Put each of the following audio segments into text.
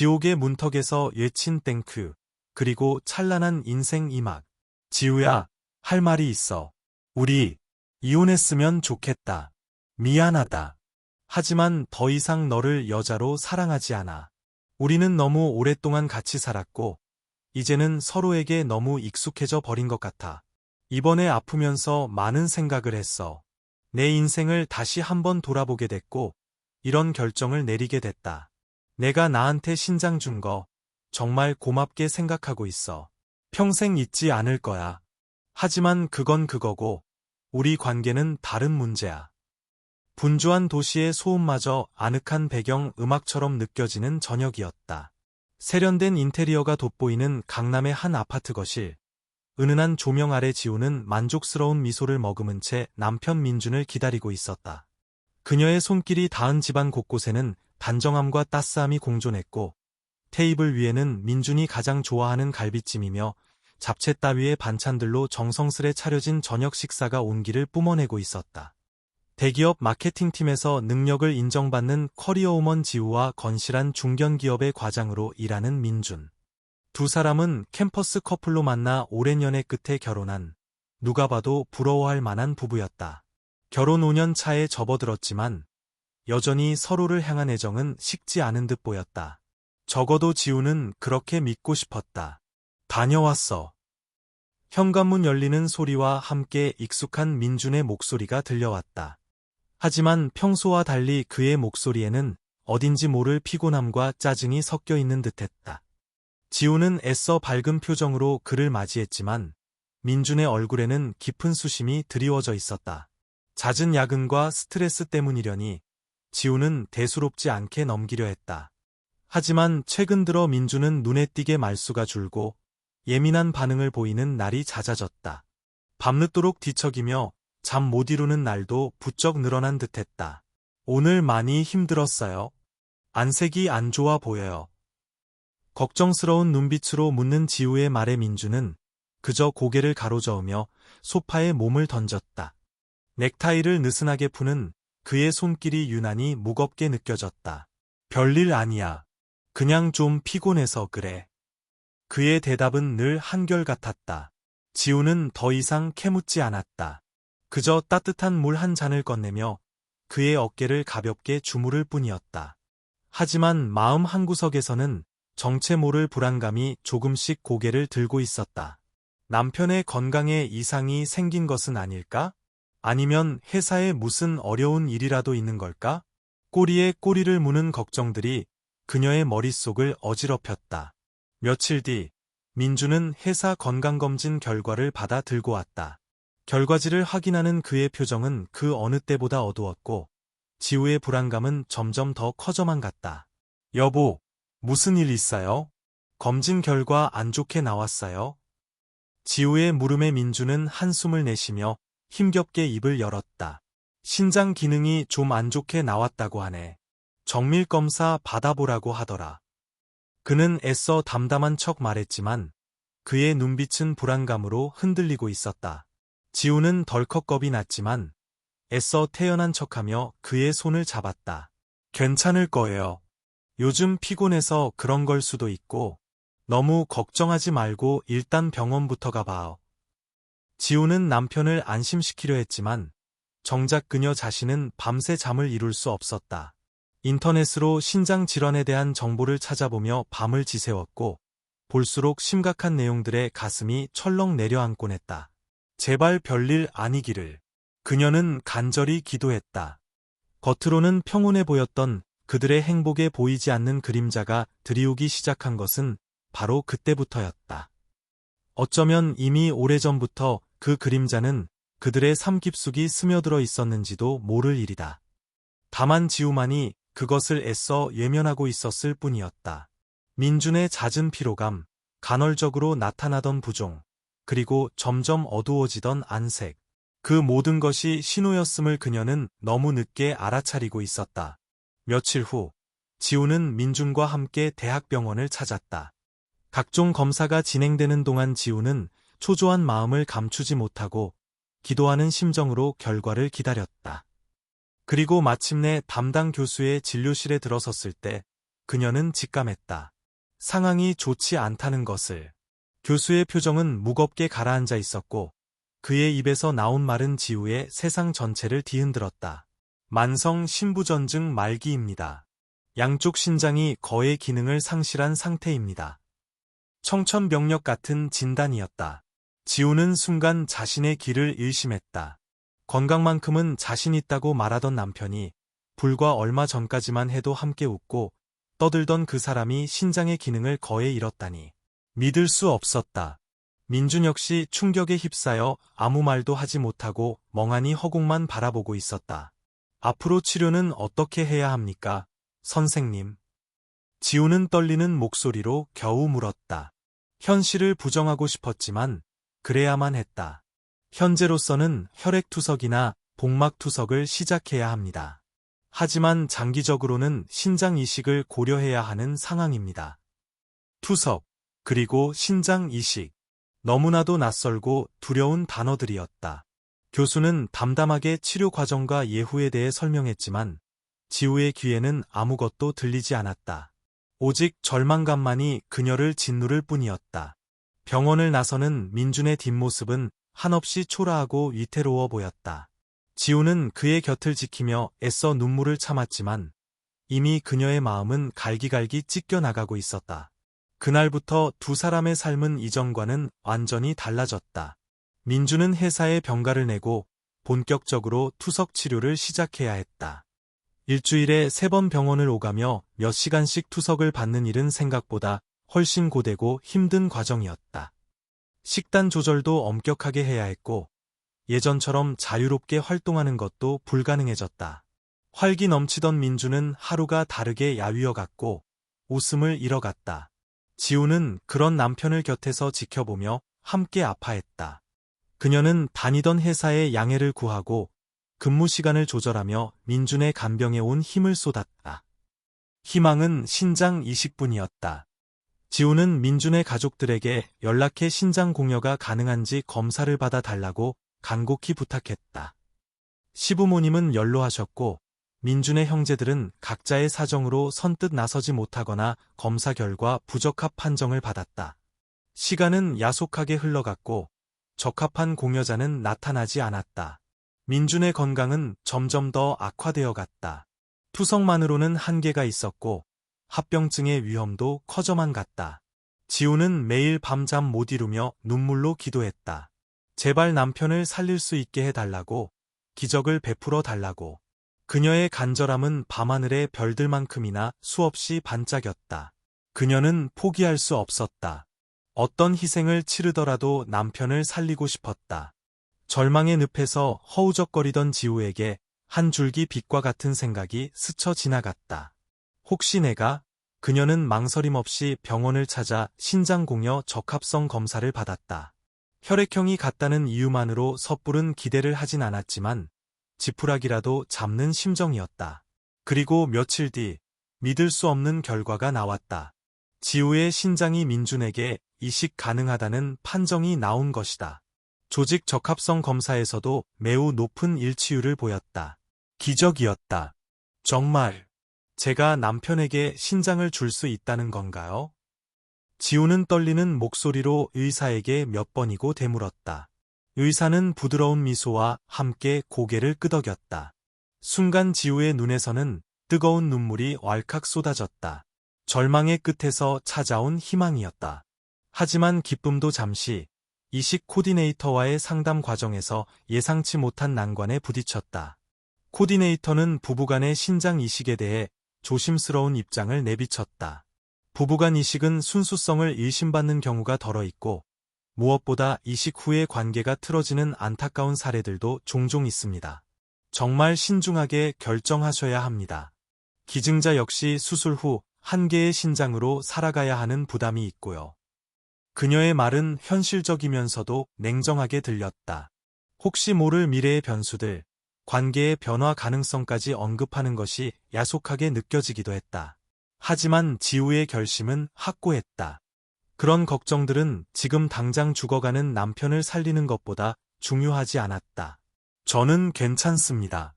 지옥의 문턱에서 예친 땡큐, 그리고 찬란한 인생 이막. 지우야, 할 말이 있어. 우리 이혼했으면 좋겠다. 미안하다. 하지만 더 이상 너를 여자로 사랑하지 않아. 우리는 너무 오랫동안 같이 살았고, 이제는 서로에게 너무 익숙해져 버린 것 같아. 이번에 아프면서 많은 생각을 했어. 내 인생을 다시 한번 돌아보게 됐고, 이런 결정을 내리게 됐다. 내가 나한테 신장 준 거, 정말 고맙게 생각하고 있어. 평생 잊지 않을 거야. 하지만 그건 그거고, 우리 관계는 다른 문제야. 분주한 도시의 소음마저 아늑한 배경 음악처럼 느껴지는 저녁이었다. 세련된 인테리어가 돋보이는 강남의 한 아파트 거실. 은은한 조명 아래 지우는 만족스러운 미소를 머금은 채 남편 민준을 기다리고 있었다. 그녀의 손길이 닿은 집안 곳곳에는 단정함과 따스함이 공존했고, 테이블 위에는 민준이 가장 좋아하는 갈비찜이며 잡채 따위의 반찬들로 정성스레 차려진 저녁 식사가 온기를 뿜어내고 있었다. 대기업 마케팅팀에서 능력을 인정받는 커리어우먼 지우와 건실한 중견기업의 과장으로 일하는 민준. 두 사람은 캠퍼스 커플로 만나 오랜 연애 끝에 결혼한, 누가 봐도 부러워할 만한 부부였다. 결혼 5년 차에 접어들었지만 여전히 서로를 향한 애정은 식지 않은 듯 보였다. 적어도 지우는 그렇게 믿고 싶었다. 다녀왔어. 현관문 열리는 소리와 함께 익숙한 민준의 목소리가 들려왔다. 하지만 평소와 달리 그의 목소리에는 어딘지 모를 피곤함과 짜증이 섞여 있는 듯했다. 지우는 애써 밝은 표정으로 그를 맞이했지만 민준의 얼굴에는 깊은 수심이 드리워져 있었다. 잦은 야근과 스트레스 때문이려니 지우는 대수롭지 않게 넘기려 했다. 하지만 최근 들어 민준은 눈에 띄게 말수가 줄고 예민한 반응을 보이는 날이 잦아졌다. 밤늦도록 뒤척이며 잠 못 이루는 날도 부쩍 늘어난 듯했다. 오늘 많이 힘들었어요. 안색이 안 좋아 보여요. 걱정스러운 눈빛으로 묻는 지우의 말에 민준은 그저 고개를 가로저으며 소파에 몸을 던졌다. 넥타이를 느슨하게 푸는 그의 손길이 유난히 무겁게 느껴졌다. 별일 아니야. 그냥 좀 피곤해서 그래. 그의 대답은 늘 한결같았다. 지우는 더 이상 캐묻지 않았다. 그저 따뜻한 물 한 잔을 건네며 그의 어깨를 가볍게 주무를 뿐이었다. 하지만 마음 한구석에서는 정체 모를 불안감이 조금씩 고개를 들고 있었다. 남편의 건강에 이상이 생긴 것은 아닐까? 아니면 회사에 무슨 어려운 일이라도 있는 걸까? 꼬리에 꼬리를 무는 걱정들이 그녀의 머릿속을 어지럽혔다. 며칠 뒤, 민주는 회사 건강검진 결과를 받아 들고 왔다. 결과지를 확인하는 그의 표정은 그 어느 때보다 어두웠고, 지우의 불안감은 점점 더 커져만 갔다. 여보, 무슨 일 있어요? 검진 결과 안 좋게 나왔어요? 지우의 물음에 민주는 한숨을 내쉬며 힘겹게 입을 열었다. 신장 기능이 좀 안 좋게 나왔다고 하네. 정밀검사 받아보라고 하더라. 그는 애써 담담한 척 말했지만 그의 눈빛은 불안감으로 흔들리고 있었다. 지우는 덜컥 겁이 났지만 애써 태연한 척하며 그의 손을 잡았다. 괜찮을 거예요. 요즘 피곤해서 그런 걸 수도 있고 너무 걱정하지 말고 일단 병원부터 가봐요. 지우는 남편을 안심시키려 했지만 정작 그녀 자신은 밤새 잠을 이룰 수 없었다. 인터넷으로 신장 질환에 대한 정보를 찾아보며 밤을 지새웠고 볼수록 심각한 내용들에 가슴이 철렁 내려앉곤 했다. 제발 별일 아니기를. 그녀는 간절히 기도했다. 겉으로는 평온해 보였던 그들의 행복에 보이지 않는 그림자가 드리우기 시작한 것은 바로 그때부터였다. 어쩌면 이미 오래전부터 그 그림자는 그들의 삶 깊숙이 스며들어 있었는지도 모를 일이다. 다만 지우만이 그것을 애써 외면하고 있었을 뿐이었다. 민준의 잦은 피로감, 간헐적으로 나타나던 부종, 그리고 점점 어두워지던 안색. 그 모든 것이 신호였음을 그녀는 너무 늦게 알아차리고 있었다. 며칠 후, 지우는 민준과 함께 대학병원을 찾았다. 각종 검사가 진행되는 동안 지우는 초조한 마음을 감추지 못하고 기도하는 심정으로 결과를 기다렸다. 그리고 마침내 담당 교수의 진료실에 들어섰을 때 그녀는 직감했다. 상황이 좋지 않다는 것을. 교수의 표정은 무겁게 가라앉아 있었고 그의 입에서 나온 말은 지우의 세상 전체를 뒤흔들었다. 만성 신부전증 말기입니다. 양쪽 신장이 거의 기능을 상실한 상태입니다. 청천벽력 같은 진단이었다. 지우는 순간 자신의 길을 의심했다. 건강만큼은 자신 있다고 말하던 남편이 불과 얼마 전까지만 해도 함께 웃고 떠들던 그 사람이 신장의 기능을 거의 잃었다니. 믿을 수 없었다. 민준 역시 충격에 휩싸여 아무 말도 하지 못하고 멍하니 허공만 바라보고 있었다. 앞으로 치료는 어떻게 해야 합니까, 선생님? 지우는 떨리는 목소리로 겨우 물었다. 현실을 부정하고 싶었지만 그래야만 했다. 현재로서는 혈액투석이나 복막투석을 시작해야 합니다. 하지만 장기적으로는 신장 이식을 고려해야 하는 상황입니다. 투석, 그리고 신장 이식. 너무나도 낯설고 두려운 단어들이었다. 교수는 담담하게 치료 과정과 예후에 대해 설명했지만 지우의 귀에는 아무것도 들리지 않았다. 오직 절망감만이 그녀를 짓누를 뿐이었다. 병원을 나서는 민준의 뒷모습은 한없이 초라하고 위태로워 보였다. 지우는 그의 곁을 지키며 애써 눈물을 참았지만 이미 그녀의 마음은 갈기갈기 찢겨나가고 있었다. 그날부터 두 사람의 삶은 이전과는 완전히 달라졌다. 민준은 회사에 병가를 내고 본격적으로 투석 치료를 시작해야 했다. 일주일에 3번 병원을 오가며 몇 시간씩 투석을 받는 일은 생각보다 훨씬 고되고 힘든 과정이었다. 식단 조절도 엄격하게 해야 했고 예전처럼 자유롭게 활동하는 것도 불가능해졌다. 활기 넘치던 민준은 하루가 다르게 야위어갔고 웃음을 잃어갔다. 지우는 그런 남편을 곁에서 지켜보며 함께 아파했다. 그녀는 다니던 회사에 양해를 구하고 근무 시간을 조절하며 민준의 간병에 온 힘을 쏟았다. 희망은 신장 이식뿐이었다. 지우는 민준의 가족들에게 연락해 신장 공여가 가능한지 검사를 받아 달라고 간곡히 부탁했다. 시부모님은 연로하셨고 민준의 형제들은 각자의 사정으로 선뜻 나서지 못하거나 검사 결과 부적합 판정을 받았다. 시간은 야속하게 흘러갔고 적합한 공여자는 나타나지 않았다. 민준의 건강은 점점 더 악화되어 갔다. 투석만으로는 한계가 있었고 합병증의 위험도 커져만 갔다. 지우는 매일 밤잠 못 이루며 눈물로 기도했다. 제발 남편을 살릴 수 있게 해달라고, 기적을 베풀어 달라고. 그녀의 간절함은 밤하늘의 별들만큼이나 수없이 반짝였다. 그녀는 포기할 수 없었다. 어떤 희생을 치르더라도 남편을 살리고 싶었다. 절망의 늪에서 허우적거리던 지우에게 한 줄기 빛과 같은 생각이 스쳐 지나갔다. 혹시 내가? 그녀는 망설임 없이 병원을 찾아 신장공여 적합성 검사를 받았다. 혈액형이 같다는 이유만으로 섣부른 기대를 하진 않았지만 지푸라기라도 잡는 심정이었다. 그리고 며칠 뒤 믿을 수 없는 결과가 나왔다. 지우의 신장이 민준에게 이식 가능하다는 판정이 나온 것이다. 조직 적합성 검사에서도 매우 높은 일치율을 보였다. 기적이었다. 정말 제가 남편에게 신장을 줄 수 있다는 건가요? 지우는 떨리는 목소리로 의사에게 몇 번이고 되물었다. 의사는 부드러운 미소와 함께 고개를 끄덕였다. 순간 지우의 눈에서는 뜨거운 눈물이 왈칵 쏟아졌다. 절망의 끝에서 찾아온 희망이었다. 하지만 기쁨도 잠시, 이식 코디네이터와의 상담 과정에서 예상치 못한 난관에 부딪혔다. 코디네이터는 부부간의 신장 이식에 대해 조심스러운 입장을 내비쳤다. 부부간 이식은 순수성을 의심받는 경우가 덜어 있고 무엇보다 이식 후의 관계가 틀어지는 안타까운 사례들도 종종 있습니다. 정말 신중하게 결정하셔야 합니다. 기증자 역시 수술 후 한 개의 신장으로 살아가야 하는 부담이 있고요. 그녀의 말은 현실적이면서도 냉정하게 들렸다. 혹시 모를 미래의 변수들, 관계의 변화 가능성까지 언급하는 것이 야속하게 느껴지기도 했다. 하지만 지우의 결심은 확고했다. 그런 걱정들은 지금 당장 죽어가는 남편을 살리는 것보다 중요하지 않았다. 저는 괜찮습니다.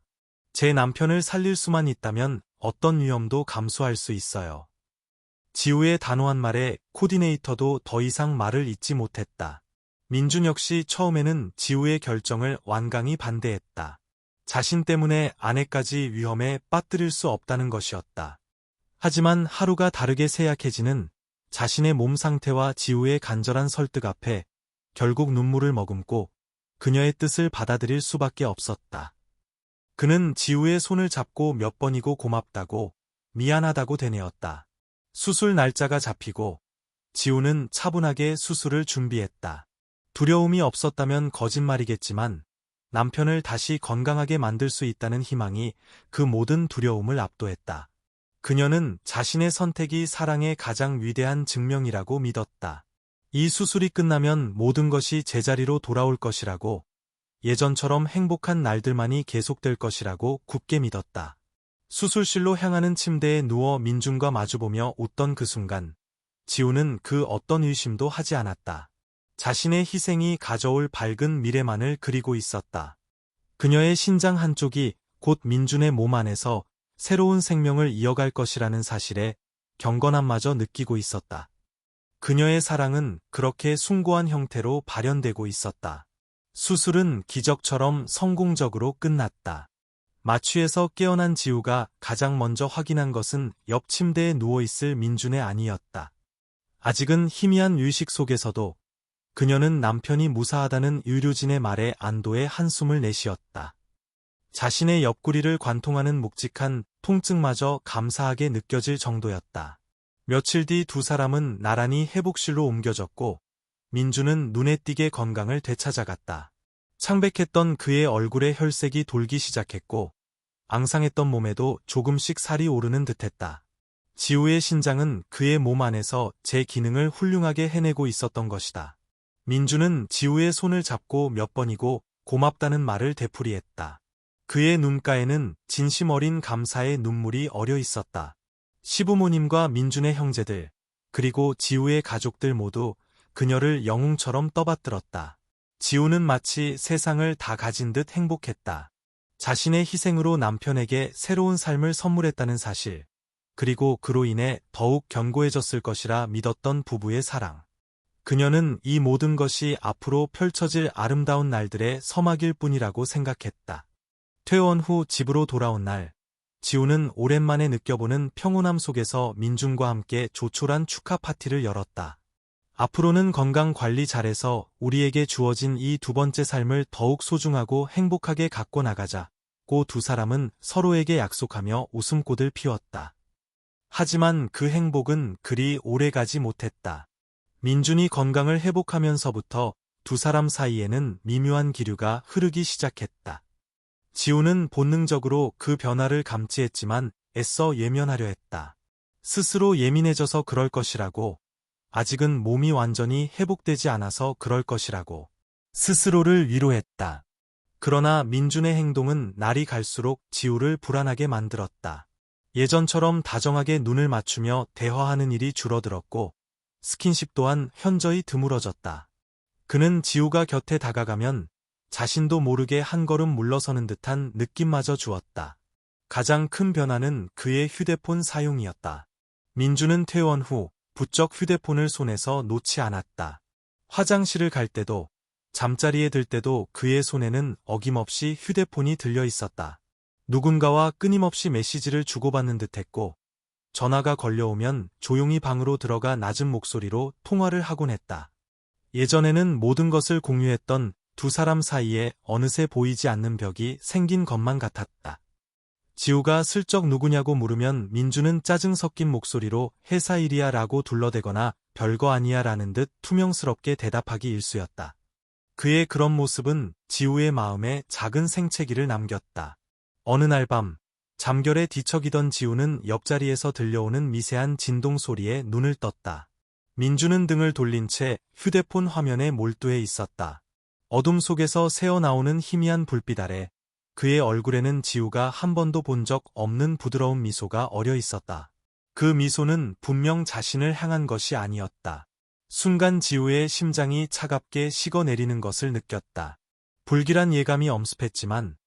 제 남편을 살릴 수만 있다면 어떤 위험도 감수할 수 있어요. 지우의 단호한 말에 코디네이터도 더 이상 말을 잇지 못했다. 민준 역시 처음에는 지우의 결정을 완강히 반대했다. 자신 때문에 아내까지 위험에 빠뜨릴 수 없다는 것이었다. 하지만 하루가 다르게 쇠약해지는 자신의 몸 상태와 지우의 간절한 설득 앞에 결국 눈물을 머금고 그녀의 뜻을 받아들일 수밖에 없었다. 그는 지우의 손을 잡고 몇 번이고 고맙다고, 미안하다고 되뇌었다. 수술 날짜가 잡히고 지우는 차분하게 수술을 준비했다. 두려움이 없었다면 거짓말이겠지만 남편을 다시 건강하게 만들 수 있다는 희망이 그 모든 두려움을 압도했다. 그녀는 자신의 선택이 사랑의 가장 위대한 증명이라고 믿었다. 이 수술이 끝나면 모든 것이 제자리로 돌아올 것이라고, 예전처럼 행복한 날들만이 계속될 것이라고 굳게 믿었다. 수술실로 향하는 침대에 누워 민준과 마주보며 웃던 그 순간, 지우는 그 어떤 의심도 하지 않았다. 자신의 희생이 가져올 밝은 미래만을 그리고 있었다. 그녀의 신장 한쪽이 곧 민준의 몸 안에서 새로운 생명을 이어갈 것이라는 사실에 경건함마저 느끼고 있었다. 그녀의 사랑은 그렇게 숭고한 형태로 발현되고 있었다. 수술은 기적처럼 성공적으로 끝났다. 마취에서 깨어난 지우가 가장 먼저 확인한 것은 옆 침대에 누워있을 민준의 아니었다. 아직은 희미한 의식 속에서도 그녀는 남편이 무사하다는 의료진의 말에 안도의 한숨을 내쉬었다. 자신의 옆구리를 관통하는 묵직한 통증마저 감사하게 느껴질 정도였다. 며칠 뒤 두 사람은 나란히 회복실로 옮겨졌고 민준은 눈에 띄게 건강을 되찾아갔다. 창백했던 그의 얼굴에 혈색이 돌기 시작했고 앙상했던 몸에도 조금씩 살이 오르는 듯했다. 지우의 신장은 그의 몸 안에서 제 기능을 훌륭하게 해내고 있었던 것이다. 민준은 지우의 손을 잡고 몇 번이고 고맙다는 말을 되풀이했다. 그의 눈가에는 진심 어린 감사의 눈물이 어려 있었다. 시부모님과 민준의 형제들, 그리고 지우의 가족들 모두 그녀를 영웅처럼 떠받들었다. 지우는 마치 세상을 다 가진 듯 행복했다. 자신의 희생으로 남편에게 새로운 삶을 선물했다는 사실, 그리고 그로 인해 더욱 견고해졌을 것이라 믿었던 부부의 사랑. 그녀는 이 모든 것이 앞으로 펼쳐질 아름다운 날들의 서막일 뿐이라고 생각했다. 퇴원 후 집으로 돌아온 날, 지우는 오랜만에 느껴보는 평온함 속에서 민준과 함께 조촐한 축하 파티를 열었다. 앞으로는 건강 관리 잘해서 우리에게 주어진 이 두 번째 삶을 더욱 소중하고 행복하게 갖고 나가자고 두 사람은 서로에게 약속하며 웃음꽃을 피웠다. 하지만 그 행복은 그리 오래가지 못했다. 민준이 건강을 회복하면서부터 두 사람 사이에는 미묘한 기류가 흐르기 시작했다. 지우는 본능적으로 그 변화를 감지했지만 애써 예면하려 했다. 스스로 예민해져서 그럴 것이라고, 아직은 몸이 완전히 회복되지 않아서 그럴 것이라고 스스로를 위로했다. 그러나 민준의 행동은 날이 갈수록 지우를 불안하게 만들었다. 예전처럼 다정하게 눈을 맞추며 대화하는 일이 줄어들었고 스킨십 또한 현저히 드물어졌다. 그는 지우가 곁에 다가가면 자신도 모르게 한 걸음 물러서는 듯한 느낌마저 주었다. 가장 큰 변화는 그의 휴대폰 사용이었다. 민준은 퇴원 후 부쩍 휴대폰을 손에서 놓지 않았다. 화장실을 갈 때도, 잠자리에 들 때도 그의 손에는 어김없이 휴대폰이 들려 있었다. 누군가와 끊임없이 메시지를 주고받는 듯했고, 전화가 걸려오면 조용히 방으로 들어가 낮은 목소리로 통화를 하곤 했다. 예전에는 모든 것을 공유했던 두 사람 사이에 어느새 보이지 않는 벽이 생긴 것만 같았다. 지우가 슬쩍 누구냐고 물으면 민준은 짜증 섞인 목소리로 회사 일이야 라고 둘러대거나 별거 아니야 라는 듯 투명스럽게 대답하기 일쑤였다. 그의 그런 모습은 지우의 마음에 작은 생채기를 남겼다. 어느 날 밤, 잠결에 뒤척이던 지우는 옆자리에서 들려오는 미세한 진동 소리에 눈을 떴다. 민준은 등을 돌린 채 휴대폰 화면에 몰두해 있었다. 어둠 속에서 새어나오는 희미한 불빛 아래 그의 얼굴에는 지우가 한 번도 본 적 없는 부드러운 미소가 어려 있었다. 그 미소는 분명 자신을 향한 것이 아니었다. 순간 지우의 심장이 차갑게 식어내리는 것을 느꼈다. 불길한 예감이 엄습했지만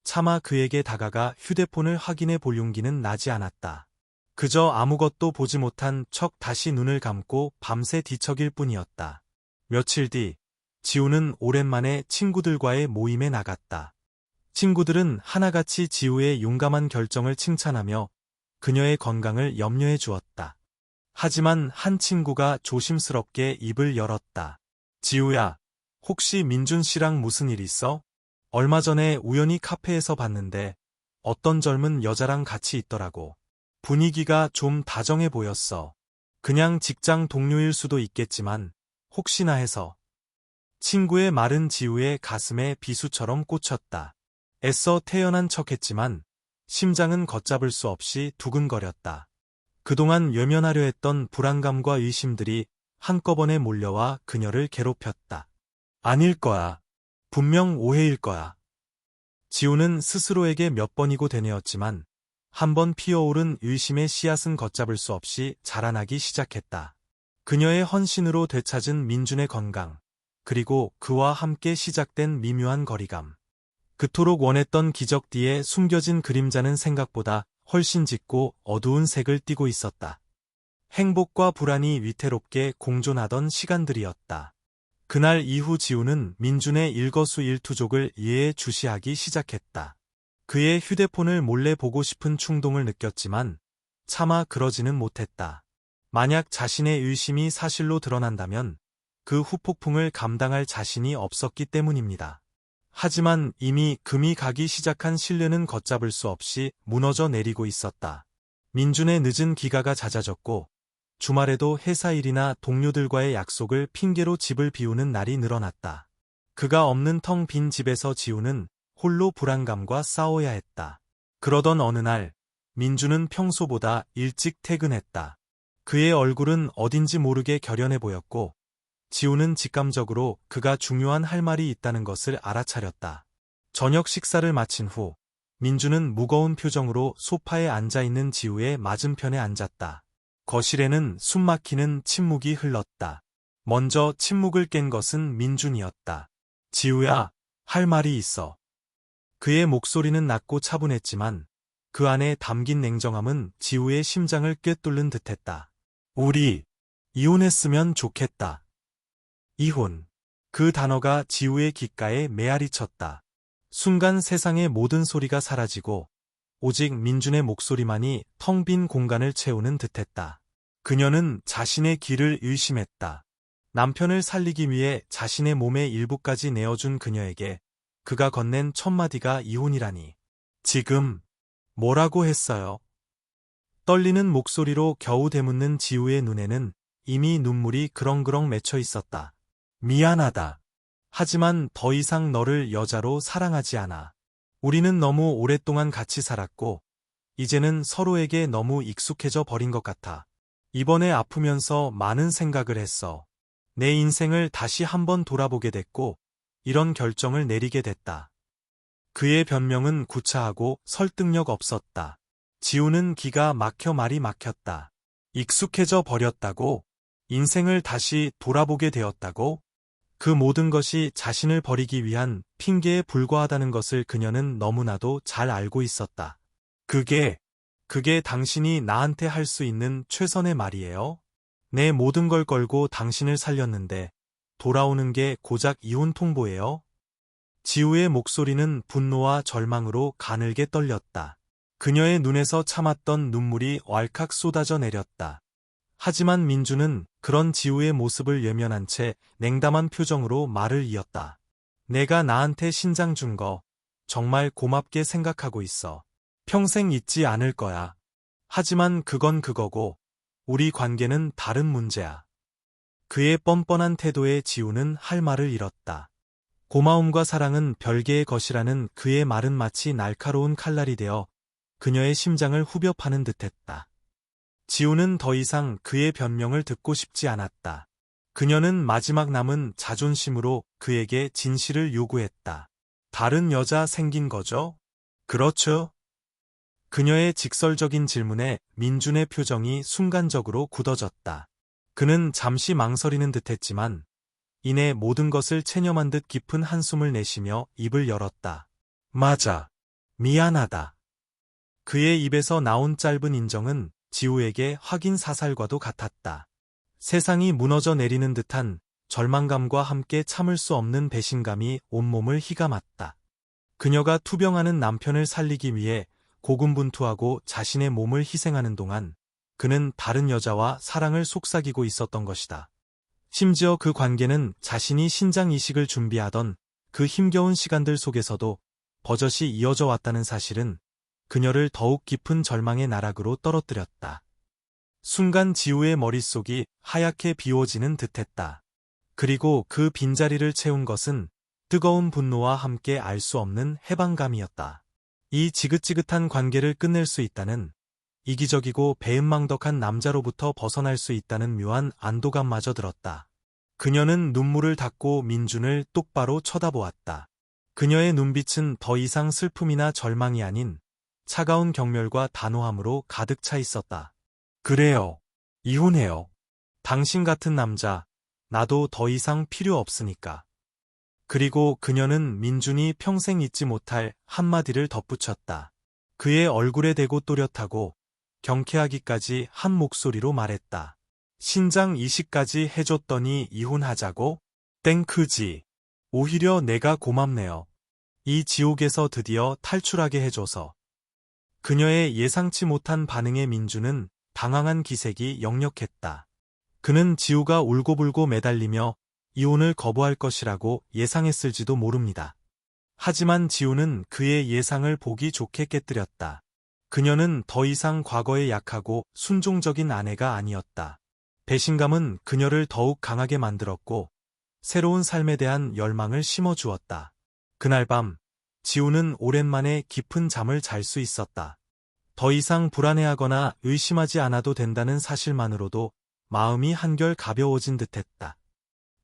차마 그에게 다가가 휴대폰을 확인해 볼 용기는 나지 않았다. 그저 아무것도 보지 못한 척 다시 눈을 감고 밤새 뒤척일 뿐이었다. 며칠 뒤, 지우는 오랜만에 친구들과의 모임에 나갔다. 친구들은 하나같이 지우의 용감한 결정을 칭찬하며 그녀의 건강을 염려해 주었다. 하지만 한 친구가 조심스럽게 입을 열었다. 지우야, 혹시 민준 씨랑 무슨 일 있어? 얼마 전에 우연히 카페에서 봤는데 어떤 젊은 여자랑 같이 있더라고. 분위기가 좀 다정해 보였어. 그냥 직장 동료일 수도 있겠지만 혹시나 해서. 친구의 말은 지우의 가슴에 비수처럼 꽂혔다. 애써 태연한 척했지만 심장은 걷잡을 수 없이 두근거렸다. 그동안 외면하려 했던 불안감과 의심들이 한꺼번에 몰려와 그녀를 괴롭혔다. 아닐 거야. 분명 오해일 거야. 지우는 스스로에게 몇 번이고 되뇌었지만 한번 피어오른 의심의 씨앗은 걷잡을 수 없이 자라나기 시작했다. 그녀의 헌신으로 되찾은 민준의 건강, 그리고 그와 함께 시작된 미묘한 거리감. 그토록 원했던 기적 뒤에 숨겨진 그림자는 생각보다 훨씬 짙고 어두운 색을 띠고 있었다. 행복과 불안이 위태롭게 공존하던 시간들이었다. 그날 이후 지우는 민준의 일거수일투족을 예의주시하기 시작했다. 그의 휴대폰을 몰래 보고 싶은 충동을 느꼈지만 차마 그러지는 못했다. 만약 자신의 의심이 사실로 드러난다면 그 후폭풍을 감당할 자신이 없었기 때문입니다. 하지만 이미 금이 가기 시작한 신뢰는 걷잡을 수 없이 무너져 내리고 있었다. 민준의 늦은 귀가가 잦아졌고 주말에도 회사 일이나 동료들과의 약속을 핑계로 집을 비우는 날이 늘어났다. 그가 없는 텅 빈 집에서 지우는 홀로 불안감과 싸워야 했다. 그러던 어느 날 민준은 평소보다 일찍 퇴근했다. 그의 얼굴은 어딘지 모르게 결연해 보였고 지우는 직감적으로 그가 중요한 할 말이 있다는 것을 알아차렸다. 저녁 식사를 마친 후 민준은 무거운 표정으로 소파에 앉아있는 지우의 맞은편에 앉았다. 거실에는 숨막히는 침묵이 흘렀다. 먼저 침묵을 깬 것은 민준이었다. 지우야, 할 말이 있어. 그의 목소리는 낮고 차분했지만 그 안에 담긴 냉정함은 지우의 심장을 꿰뚫는 듯했다. 우리 이혼했으면 좋겠다. 이혼. 그 단어가 지우의 귓가에 메아리 쳤다. 순간 세상의 모든 소리가 사라지고 오직 민준의 목소리만이 텅 빈 공간을 채우는 듯했다. 그녀는 자신의 길을 의심했다. 남편을 살리기 위해 자신의 몸의 일부까지 내어준 그녀에게 그가 건넨 첫 마디가 이혼이라니. 지금 뭐라고 했어요? 떨리는 목소리로 겨우 되묻는 지우의 눈에는 이미 눈물이 그렁그렁 맺혀 있었다. 미안하다. 하지만 더 이상 너를 여자로 사랑하지 않아. 우리는 너무 오랫동안 같이 살았고 이제는 서로에게 너무 익숙해져 버린 것 같아. 이번에 아프면서 많은 생각을 했어. 내 인생을 다시 한번 돌아보게 됐고 이런 결정을 내리게 됐다. 그의 변명은 구차하고 설득력 없었다. 지우는 기가 막혀 말이 막혔다. 익숙해져 버렸다고? 인생을 다시 돌아보게 되었다고? 그 모든 것이 자신을 버리기 위한 핑계에 불과하다는 것을 그녀는 너무나도 잘 알고 있었다. 그게 당신이 나한테 할 수 있는 최선의 말이에요? 내 모든 걸 걸고 당신을 살렸는데 돌아오는 게 고작 이혼 통보예요? 지우의 목소리는 분노와 절망으로 가늘게 떨렸다. 그녀의 눈에서 참았던 눈물이 왈칵 쏟아져 내렸다. 하지만 민주는 그런 지우의 모습을 외면한 채 냉담한 표정으로 말을 이었다. 내가 나한테 신장 준 거 정말 고맙게 생각하고 있어. 평생 잊지 않을 거야. 하지만 그건 그거고 우리 관계는 다른 문제야. 그의 뻔뻔한 태도에 지우는 할 말을 잃었다. 고마움과 사랑은 별개의 것이라는 그의 말은 마치 날카로운 칼날이 되어 그녀의 심장을 후벼 파는 듯했다. 지우는 더 이상 그의 변명을 듣고 싶지 않았다. 그녀는 마지막 남은 자존심으로 그에게 진실을 요구했다. 다른 여자 생긴 거죠? 그렇죠? 그녀의 직설적인 질문에 민준의 표정이 순간적으로 굳어졌다. 그는 잠시 망설이는 듯했지만 이내 모든 것을 체념한 듯 깊은 한숨을 내쉬며 입을 열었다. 맞아. 미안하다. 그의 입에서 나온 짧은 인정은 지우에게 확인 사살과도 같았다. 세상이 무너져 내리는 듯한 절망감과 함께 참을 수 없는 배신감이 온몸을 휘감았다. 그녀가 투병하는 남편을 살리기 위해 고군분투하고 자신의 몸을 희생하는 동안 그는 다른 여자와 사랑을 속삭이고 있었던 것이다. 심지어 그 관계는 자신이 신장 이식을 준비하던 그 힘겨운 시간들 속에서도 버젓이 이어져 왔다는 사실은 그녀를 더욱 깊은 절망의 나락으로 떨어뜨렸다. 순간 지우의 머릿속이 하얗게 비워지는 듯했다. 그리고 그 빈자리를 채운 것은 뜨거운 분노와 함께 알 수 없는 해방감이었다. 이 지긋지긋한 관계를 끝낼 수 있다는, 이기적이고 배은망덕한 남자로부터 벗어날 수 있다는 묘한 안도감마저 들었다. 그녀는 눈물을 닦고 민준을 똑바로 쳐다보았다. 그녀의 눈빛은 더 이상 슬픔이나 절망이 아닌 차가운 경멸과 단호함으로 가득 차 있었다. 그래요. 이혼해요. 당신 같은 남자, 나도 더 이상 필요 없으니까. 그리고 그녀는 민준이 평생 잊지 못할 한마디를 덧붙였다. 그의 얼굴에 대고 또렷하고 경쾌하기까지 한 목소리로 말했다. 신장 이식까지 해줬더니 이혼하자고? 땡크지. 오히려 내가 고맙네요. 이 지옥에서 드디어 탈출하게 해줘서. 그녀의 예상치 못한 반응에 민준은 당황한 기색이 역력했다. 그는 지우가 울고불고 매달리며 이혼을 거부할 것이라고 예상했을지도 모릅니다. 하지만 지우는 그의 예상을 보기 좋게 깨뜨렸다. 그녀는 더 이상 과거에 약하고 순종적인 아내가 아니었다. 배신감은 그녀를 더욱 강하게 만들었고 새로운 삶에 대한 열망을 심어주었다. 그날 밤 지우는 오랜만에 깊은 잠을 잘 수 있었다. 더 이상 불안해하거나 의심하지 않아도 된다는 사실만으로도 마음이 한결 가벼워진 듯했다.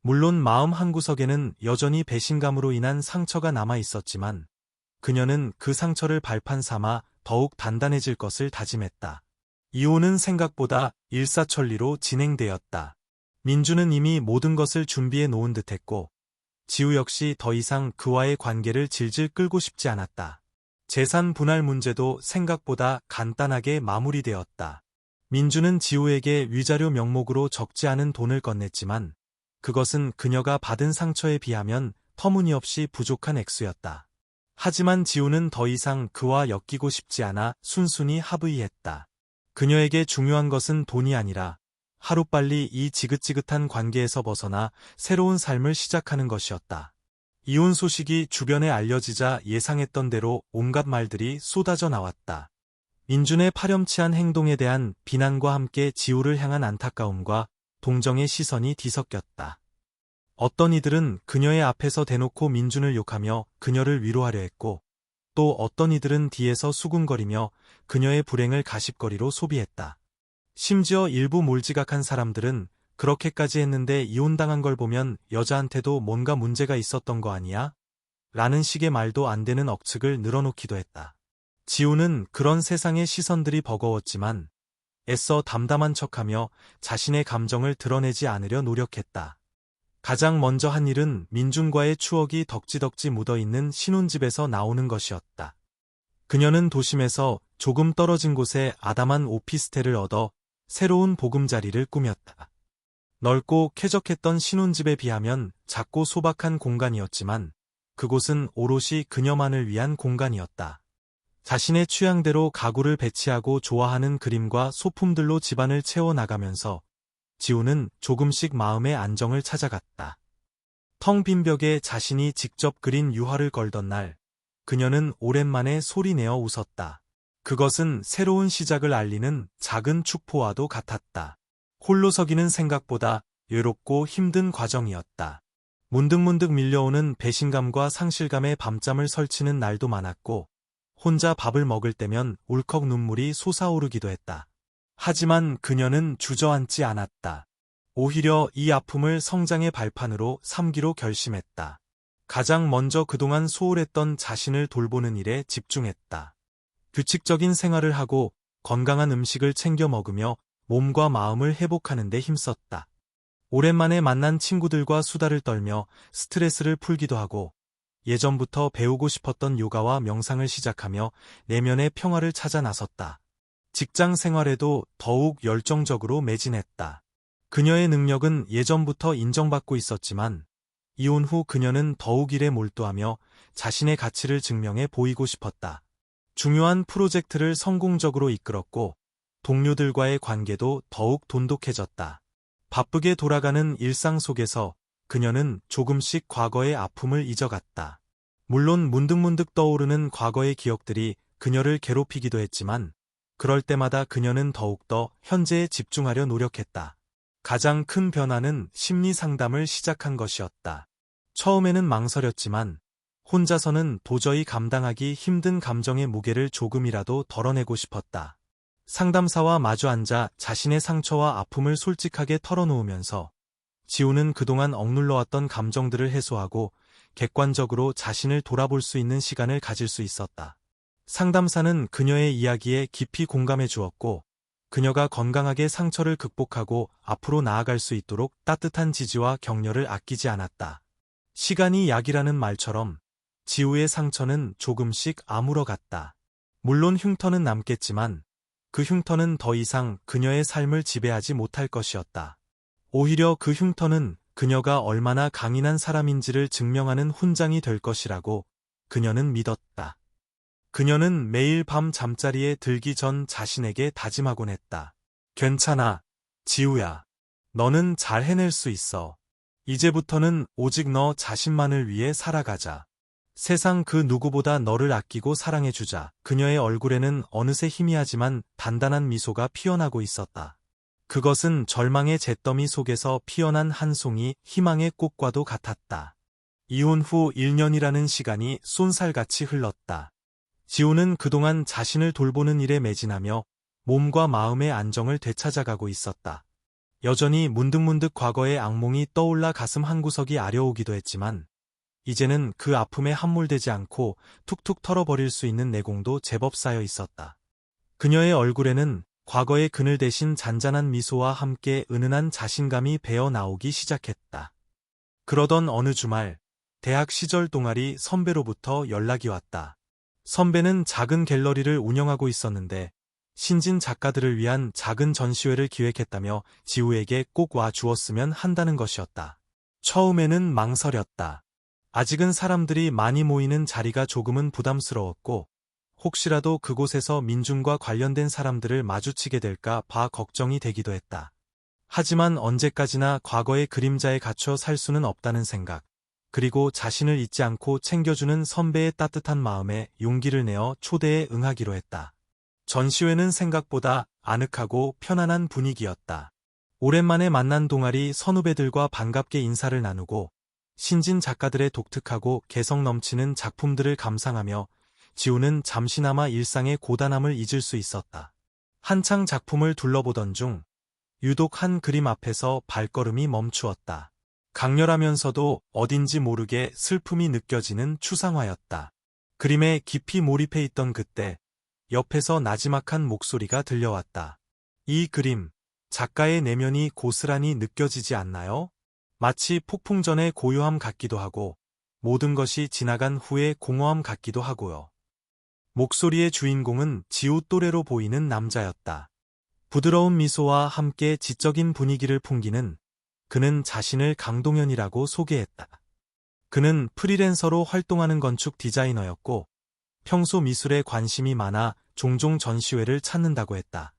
물론 마음 한구석에는 여전히 배신감으로 인한 상처가 남아 있었지만 그녀는 그 상처를 발판 삼아 더욱 단단해질 것을 다짐했다. 이혼은 생각보다 일사천리로 진행되었다. 민주는 이미 모든 것을 준비해 놓은 듯했고 지우 역시 더 이상 그와의 관계를 질질 끌고 싶지 않았다. 재산 분할 문제도 생각보다 간단하게 마무리되었다. 민주는 지우에게 위자료 명목으로 적지 않은 돈을 건넸지만 그것은 그녀가 받은 상처에 비하면 터무니없이 부족한 액수였다. 하지만 지우는 더 이상 그와 엮이고 싶지 않아 순순히 합의했다. 그녀에게 중요한 것은 돈이 아니라 하루빨리 이 지긋지긋한 관계에서 벗어나 새로운 삶을 시작하는 것이었다. 이혼 소식이 주변에 알려지자 예상했던 대로 온갖 말들이 쏟아져 나왔다. 민준의 파렴치한 행동에 대한 비난과 함께 지우를 향한 안타까움과 동정의 시선이 뒤섞였다. 어떤 이들은 그녀의 앞에서 대놓고 민준을 욕하며 그녀를 위로하려 했고 또 어떤 이들은 뒤에서 수군거리며 그녀의 불행을 가십거리로 소비했다. 심지어 일부 몰지각한 사람들은 그렇게까지 했는데 이혼당한 걸 보면 여자한테도 뭔가 문제가 있었던 거 아니야? 라는 식의 말도 안 되는 억측을 늘어놓기도 했다. 지우는 그런 세상의 시선들이 버거웠지만 애써 담담한 척하며 자신의 감정을 드러내지 않으려 노력했다. 가장 먼저 한 일은 민준과의 추억이 덕지덕지 묻어있는 신혼집에서 나오는 것이었다. 그녀는 도심에서 조금 떨어진 곳에 아담한 오피스텔을 얻어 새로운 보금자리를 꾸몄다. 넓고 쾌적했던 신혼집에 비하면 작고 소박한 공간이었지만 그곳은 오롯이 그녀만을 위한 공간이었다. 자신의 취향대로 가구를 배치하고 좋아하는 그림과 소품들로 집안을 채워나가면서 지우는 조금씩 마음의 안정을 찾아갔다. 텅 빈 벽에 자신이 직접 그린 유화를 걸던 날, 그녀는 오랜만에 소리내어 웃었다. 그것은 새로운 시작을 알리는 작은 축포와도 같았다. 홀로 서기는 생각보다 외롭고 힘든 과정이었다. 문득문득 밀려오는 배신감과 상실감에 밤잠을 설치는 날도 많았고 혼자 밥을 먹을 때면 울컥 눈물이 솟아오르기도 했다. 하지만 그녀는 주저앉지 않았다. 오히려 이 아픔을 성장의 발판으로 삼기로 결심했다. 가장 먼저 그동안 소홀했던 자신을 돌보는 일에 집중했다. 규칙적인 생활을 하고 건강한 음식을 챙겨 먹으며 몸과 마음을 회복하는 데 힘썼다. 오랜만에 만난 친구들과 수다를 떨며 스트레스를 풀기도 하고 예전부터 배우고 싶었던 요가와 명상을 시작하며 내면의 평화를 찾아 나섰다. 직장 생활에도 더욱 열정적으로 매진했다. 그녀의 능력은 예전부터 인정받고 있었지만 이혼 후 그녀는 더욱 일에 몰두하며 자신의 가치를 증명해 보이고 싶었다. 중요한 프로젝트를 성공적으로 이끌었고 동료들과의 관계도 더욱 돈독해졌다. 바쁘게 돌아가는 일상 속에서 그녀는 조금씩 과거의 아픔을 잊어갔다. 물론 문득문득 떠오르는 과거의 기억들이 그녀를 괴롭히기도 했지만 그럴 때마다 그녀는 더욱더 현재에 집중하려 노력했다. 가장 큰 변화는 심리 상담을 시작한 것이었다. 처음에는 망설였지만 혼자서는 도저히 감당하기 힘든 감정의 무게를 조금이라도 덜어내고 싶었다. 상담사와 마주 앉아 자신의 상처와 아픔을 솔직하게 털어놓으면서 지우는 그동안 억눌러왔던 감정들을 해소하고 객관적으로 자신을 돌아볼 수 있는 시간을 가질 수 있었다. 상담사는 그녀의 이야기에 깊이 공감해 주었고 그녀가 건강하게 상처를 극복하고 앞으로 나아갈 수 있도록 따뜻한 지지와 격려를 아끼지 않았다. 시간이 약이라는 말처럼 지우의 상처는 조금씩 아물어갔다. 물론 흉터는 남겠지만 그 흉터는 더 이상 그녀의 삶을 지배하지 못할 것이었다. 오히려 그 흉터는 그녀가 얼마나 강인한 사람인지를 증명하는 훈장이 될 것이라고 그녀는 믿었다. 그녀는 매일 밤 잠자리에 들기 전 자신에게 다짐하곤 했다. 괜찮아, 지우야. 너는 잘 해낼 수 있어. 이제부터는 오직 너 자신만을 위해 살아가자. 세상 그 누구보다 너를 아끼고 사랑해주자. 그녀의 얼굴에는 어느새 희미하지만 단단한 미소가 피어나고 있었다. 그것은 절망의 잿더미 속에서 피어난 한 송이 희망의 꽃과도 같았다. 이혼 후 1년이라는 시간이 쏜살같이 흘렀다. 지우는 그동안 자신을 돌보는 일에 매진하며 몸과 마음의 안정을 되찾아가고 있었다. 여전히 문득문득 과거의 악몽이 떠올라 가슴 한구석이 아려오기도 했지만 이제는 그 아픔에 함몰되지 않고 툭툭 털어버릴 수 있는 내공도 제법 쌓여 있었다. 그녀의 얼굴에는 과거의 그늘 대신 잔잔한 미소와 함께 은은한 자신감이 배어 나오기 시작했다. 그러던 어느 주말, 대학 시절 동아리 선배로부터 연락이 왔다. 선배는 작은 갤러리를 운영하고 있었는데 신진 작가들을 위한 작은 전시회를 기획했다며 지우에게 꼭 와 주었으면 한다는 것이었다. 처음에는 망설였다. 아직은 사람들이 많이 모이는 자리가 조금은 부담스러웠고 혹시라도 그곳에서 민중과 관련된 사람들을 마주치게 될까 봐 걱정이 되기도 했다. 하지만 언제까지나 과거의 그림자에 갇혀 살 수는 없다는 생각, 그리고 자신을 잊지 않고 챙겨주는 선배의 따뜻한 마음에 용기를 내어 초대에 응하기로 했다. 전시회는 생각보다 아늑하고 편안한 분위기였다. 오랜만에 만난 동아리 선후배들과 반갑게 인사를 나누고 신진 작가들의 독특하고 개성 넘치는 작품들을 감상하며 지우는 잠시나마 일상의 고단함을 잊을 수 있었다. 한창 작품을 둘러보던 중 유독 한 그림 앞에서 발걸음이 멈추었다. 강렬하면서도 어딘지 모르게 슬픔이 느껴지는 추상화였다. 그림에 깊이 몰입해 있던 그때 옆에서 나지막한 목소리가 들려왔다. 이 그림, 작가의 내면이 고스란히 느껴지지 않나요? 마치 폭풍 전의 고요함 같기도 하고 모든 것이 지나간 후의 공허함 같기도 하고요. 목소리의 주인공은 지우 또래로 보이는 남자였다. 부드러운 미소와 함께 지적인 분위기를 풍기는 그는 자신을 강동현이라고 소개했다. 그는 프리랜서로 활동하는 건축 디자이너였고 평소 미술에 관심이 많아 종종 전시회를 찾는다고 했다.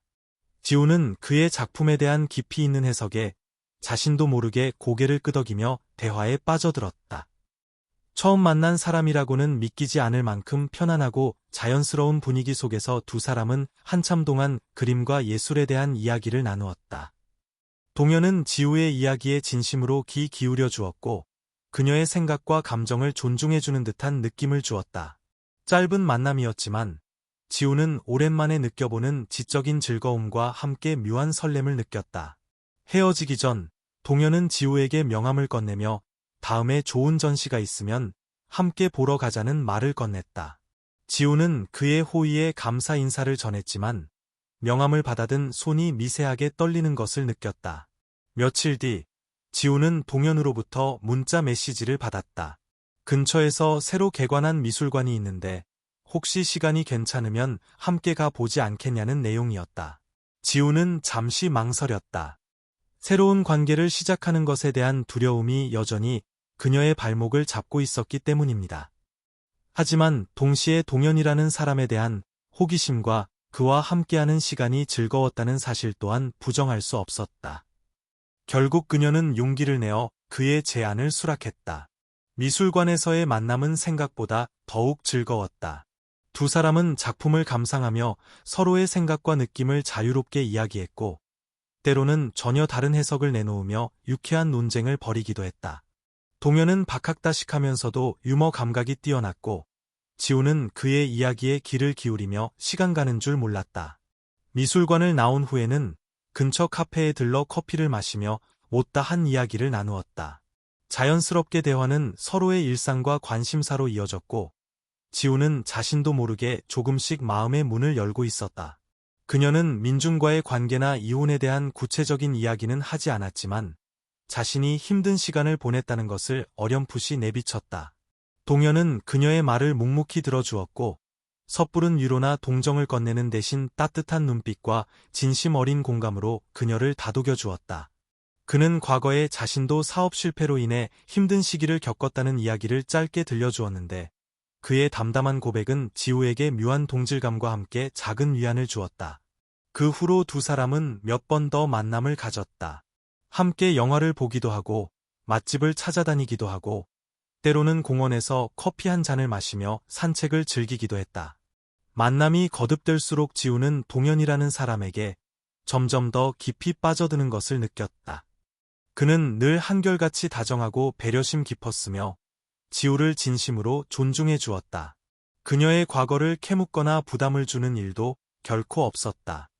지우는 그의 작품에 대한 깊이 있는 해석에 자신도 모르게 고개를 끄덕이며 대화에 빠져들었다. 처음 만난 사람이라고는 믿기지 않을 만큼 편안하고 자연스러운 분위기 속에서 두 사람은 한참 동안 그림과 예술에 대한 이야기를 나누었다. 동현은 지우의 이야기에 진심으로 귀 기울여 주었고 그녀의 생각과 감정을 존중해주는 듯한 느낌을 주었다. 짧은 만남이었지만 지우는 오랜만에 느껴보는 지적인 즐거움과 함께 묘한 설렘을 느꼈다. 헤어지기 전 동현은 지우에게 명함을 건네며 다음에 좋은 전시가 있으면 함께 보러 가자는 말을 건넸다. 지우는 그의 호의에 감사 인사를 전했지만 명함을 받아든 손이 미세하게 떨리는 것을 느꼈다. 며칠 뒤 지우는 동현으로부터 문자 메시지를 받았다. 근처에서 새로 개관한 미술관이 있는데 혹시 시간이 괜찮으면 함께 가 보지 않겠냐는 내용이었다. 지우는 잠시 망설였다. 새로운 관계를 시작하는 것에 대한 두려움이 여전히 그녀의 발목을 잡고 있었기 때문입니다. 하지만 동시에 동현이라는 사람에 대한 호기심과 그와 함께하는 시간이 즐거웠다는 사실 또한 부정할 수 없었다. 결국 그녀는 용기를 내어 그의 제안을 수락했다. 미술관에서의 만남은 생각보다 더욱 즐거웠다. 두 사람은 작품을 감상하며 서로의 생각과 느낌을 자유롭게 이야기했고, 때로는 전혀 다른 해석을 내놓으며 유쾌한 논쟁을 벌이기도 했다. 동현은 박학다식하면서도 유머 감각이 뛰어났고, 지우는 그의 이야기에 귀를 기울이며 시간 가는 줄 몰랐다. 미술관을 나온 후에는 근처 카페에 들러 커피를 마시며 못다 한 이야기를 나누었다. 자연스럽게 대화는 서로의 일상과 관심사로 이어졌고, 지우는 자신도 모르게 조금씩 마음의 문을 열고 있었다. 그녀는 민준과의 관계나 이혼에 대한 구체적인 이야기는 하지 않았지만, 자신이 힘든 시간을 보냈다는 것을 어렴풋이 내비쳤다. 동현은 그녀의 말을 묵묵히 들어주었고, 섣부른 위로나 동정을 건네는 대신 따뜻한 눈빛과 진심 어린 공감으로 그녀를 다독여 주었다. 그는 과거에 자신도 사업 실패로 인해 힘든 시기를 겪었다는 이야기를 짧게 들려주었는데, 그의 담담한 고백은 지우에게 묘한 동질감과 함께 작은 위안을 주었다. 그 후로 두 사람은 몇 번 더 만남을 가졌다. 함께 영화를 보기도 하고, 맛집을 찾아다니기도 하고, 때로는 공원에서 커피 한 잔을 마시며 산책을 즐기기도 했다. 만남이 거듭될수록 지우는 동현이라는 사람에게 점점 더 깊이 빠져드는 것을 느꼈다. 그는 늘 한결같이 다정하고 배려심 깊었으며 지우를 진심으로 존중해 주었다. 그녀의 과거를 캐묻거나 부담을 주는 일도 결코 없었다.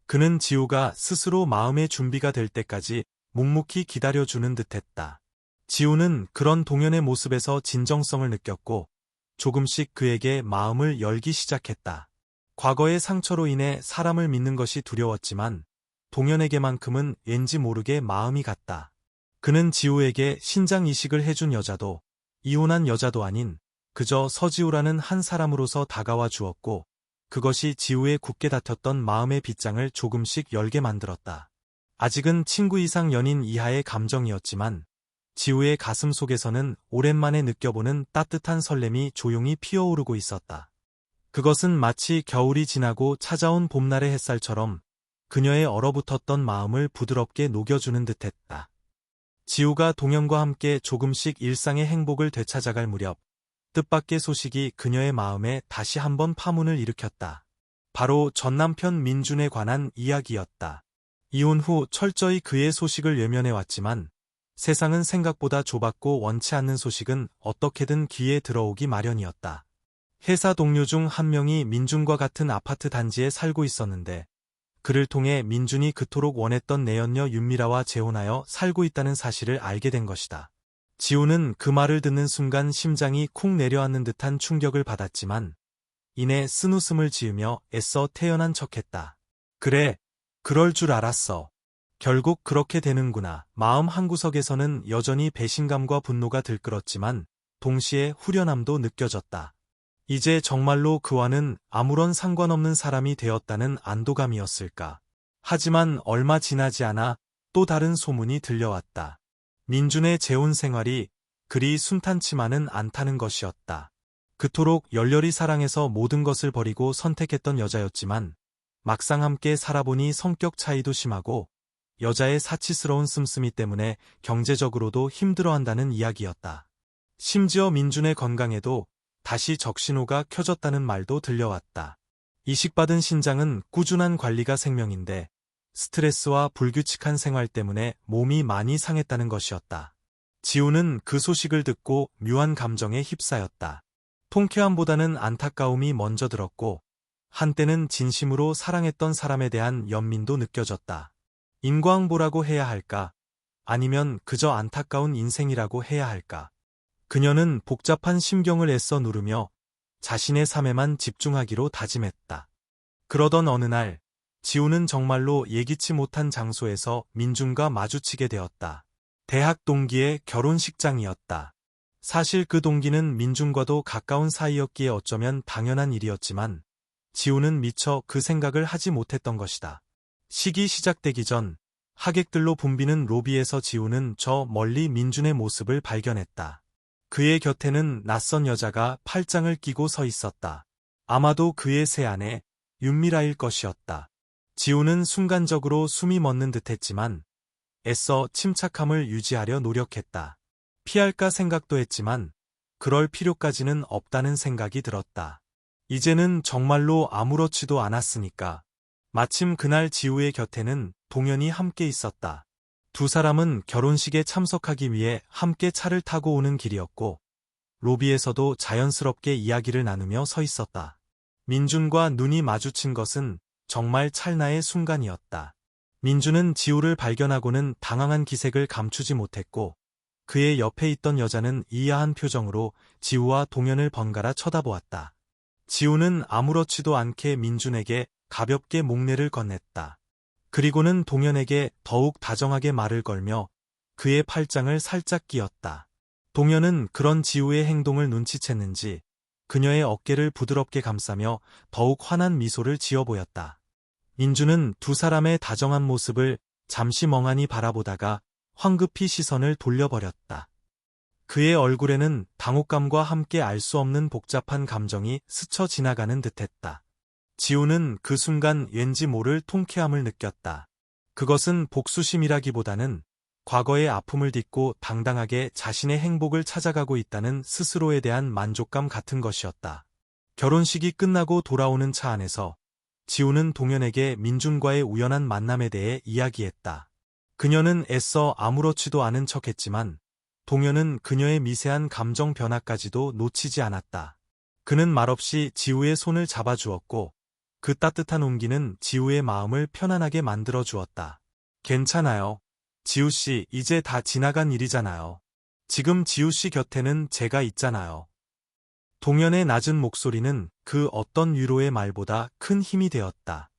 그는 지우가 스스로 마음의 준비가 될 때까지 묵묵히 기다려주는 듯했다. 지우는 그런 동현의 모습에서 진정성을 느꼈고 조금씩 그에게 마음을 열기 시작했다. 과거의 상처로 인해 사람을 믿는 것이 두려웠지만 동현에게만큼은 왠지 모르게 마음이 갔다. 그는 지우에게 신장 이식을 해준 여자도 이혼한 여자도 아닌 그저 서지우라는 한 사람으로서 다가와 주었고 그것이 지우의 굳게 닫혔던 마음의 빗장을 조금씩 열게 만들었다. 아직은 친구 이상 연인 이하의 감정이었지만 지우의 가슴 속에서는 오랜만에 느껴보는 따뜻한 설렘이 조용히 피어오르고 있었다. 그것은 마치 겨울이 지나고 찾아온 봄날의 햇살처럼 그녀의 얼어붙었던 마음을 부드럽게 녹여주는 듯했다. 지우가 동현과 함께 조금씩 일상의 행복을 되찾아갈 무렵 뜻밖의 소식이 그녀의 마음에 다시 한번 파문을 일으켰다. 바로 전남편 민준에 관한 이야기였다. 이혼 후 철저히 그의 소식을 외면해왔지만 세상은 생각보다 좁았고 원치 않는 소식은 어떻게든 귀에 들어오기 마련이었다. 회사 동료 중 한 명이 민준과 같은 아파트 단지에 살고 있었는데 그를 통해 민준이 그토록 원했던 내연녀 윤미라와 재혼하여 살고 있다는 사실을 알게 된 것이다. 지우는 그 말을 듣는 순간 심장이 쿵 내려앉는 듯한 충격을 받았지만 이내 쓴웃음을 지으며 애써 태연한 척했다. 그래, 그럴 줄 알았어. 결국 그렇게 되는구나. 마음 한구석에서는 여전히 배신감과 분노가 들끓었지만 동시에 후련함도 느껴졌다. 이제 정말로 그와는 아무런 상관없는 사람이 되었다는 안도감이었을까. 하지만 얼마 지나지 않아 또 다른 소문이 들려왔다. 민준의 재혼 생활이 그리 순탄치만은 않다는 것이었다. 그토록 열렬히 사랑해서 모든 것을 버리고 선택했던 여자였지만 막상 함께 살아보니 성격 차이도 심하고 여자의 사치스러운 씀씀이 때문에 경제적으로도 힘들어한다는 이야기였다. 심지어 민준의 건강에도 다시 적신호가 켜졌다는 말도 들려왔다. 이식받은 신장은 꾸준한 관리가 생명인데 스트레스와 불규칙한 생활 때문에 몸이 많이 상했다는 것이었다. 지우는 그 소식을 듣고 묘한 감정에 휩싸였다. 통쾌함보다는 안타까움이 먼저 들었고 한때는 진심으로 사랑했던 사람에 대한 연민도 느껴졌다. 인과응보라고 해야 할까? 아니면 그저 안타까운 인생이라고 해야 할까? 그녀는 복잡한 심경을 애써 누르며 자신의 삶에만 집중하기로 다짐했다. 그러던 어느 날, 지우는 정말로 예기치 못한 장소에서 민준과 마주치게 되었다. 대학 동기의 결혼식장이었다. 사실 그 동기는 민준과도 가까운 사이였기에 어쩌면 당연한 일이었지만 지우는 미처 그 생각을 하지 못했던 것이다. 식이 시작되기 전 하객들로 붐비는 로비에서 지우는 저 멀리 민준의 모습을 발견했다. 그의 곁에는 낯선 여자가 팔짱을 끼고 서 있었다. 아마도 그의 새 아내 윤미라일 것이었다. 지우는 순간적으로 숨이 멎는 듯했지만 애써 침착함을 유지하려 노력했다. 피할까 생각도 했지만 그럴 필요까지는 없다는 생각이 들었다. 이제는 정말로 아무렇지도 않았으니까. 마침 그날 지우의 곁에는 동현이 함께 있었다. 두 사람은 결혼식에 참석하기 위해 함께 차를 타고 오는 길이었고 로비에서도 자연스럽게 이야기를 나누며 서 있었다. 민준과 눈이 마주친 것은 정말 찰나의 순간이었다. 민준은 지우를 발견하고는 당황한 기색을 감추지 못했고 그의 옆에 있던 여자는 이해한 표정으로 지우와 동현을 번갈아 쳐다보았다. 지우는 아무렇지도 않게 민준에게 가볍게 목례를 건넸다. 그리고는 동현에게 더욱 다정하게 말을 걸며 그의 팔짱을 살짝 끼었다. 동현은 그런 지우의 행동을 눈치챘는지 그녀의 어깨를 부드럽게 감싸며 더욱 환한 미소를 지어 보였다. 민준은 두 사람의 다정한 모습을 잠시 멍하니 바라보다가 황급히 시선을 돌려버렸다. 그의 얼굴에는 당혹감과 함께 알 수 없는 복잡한 감정이 스쳐 지나가는 듯했다. 지우는 그 순간 왠지 모를 통쾌함을 느꼈다. 그것은 복수심이라기보다는 과거의 아픔을 딛고 당당하게 자신의 행복을 찾아가고 있다는 스스로에 대한 만족감 같은 것이었다. 결혼식이 끝나고 돌아오는 차 안에서 지우는 동현에게 민준과의 우연한 만남에 대해 이야기했다. 그녀는 애써 아무렇지도 않은 척했지만 동현은 그녀의 미세한 감정 변화까지도 놓치지 않았다. 그는 말없이 지우의 손을 잡아주었고 그 따뜻한 온기는 지우의 마음을 편안하게 만들어 주었다. 괜찮아요. 지우씨, 이제 다 지나간 일이잖아요. 지금 지우씨 곁에는 제가 있잖아요. 동현의 낮은 목소리는 그 어떤 위로의 말보다 큰 힘이 되었다.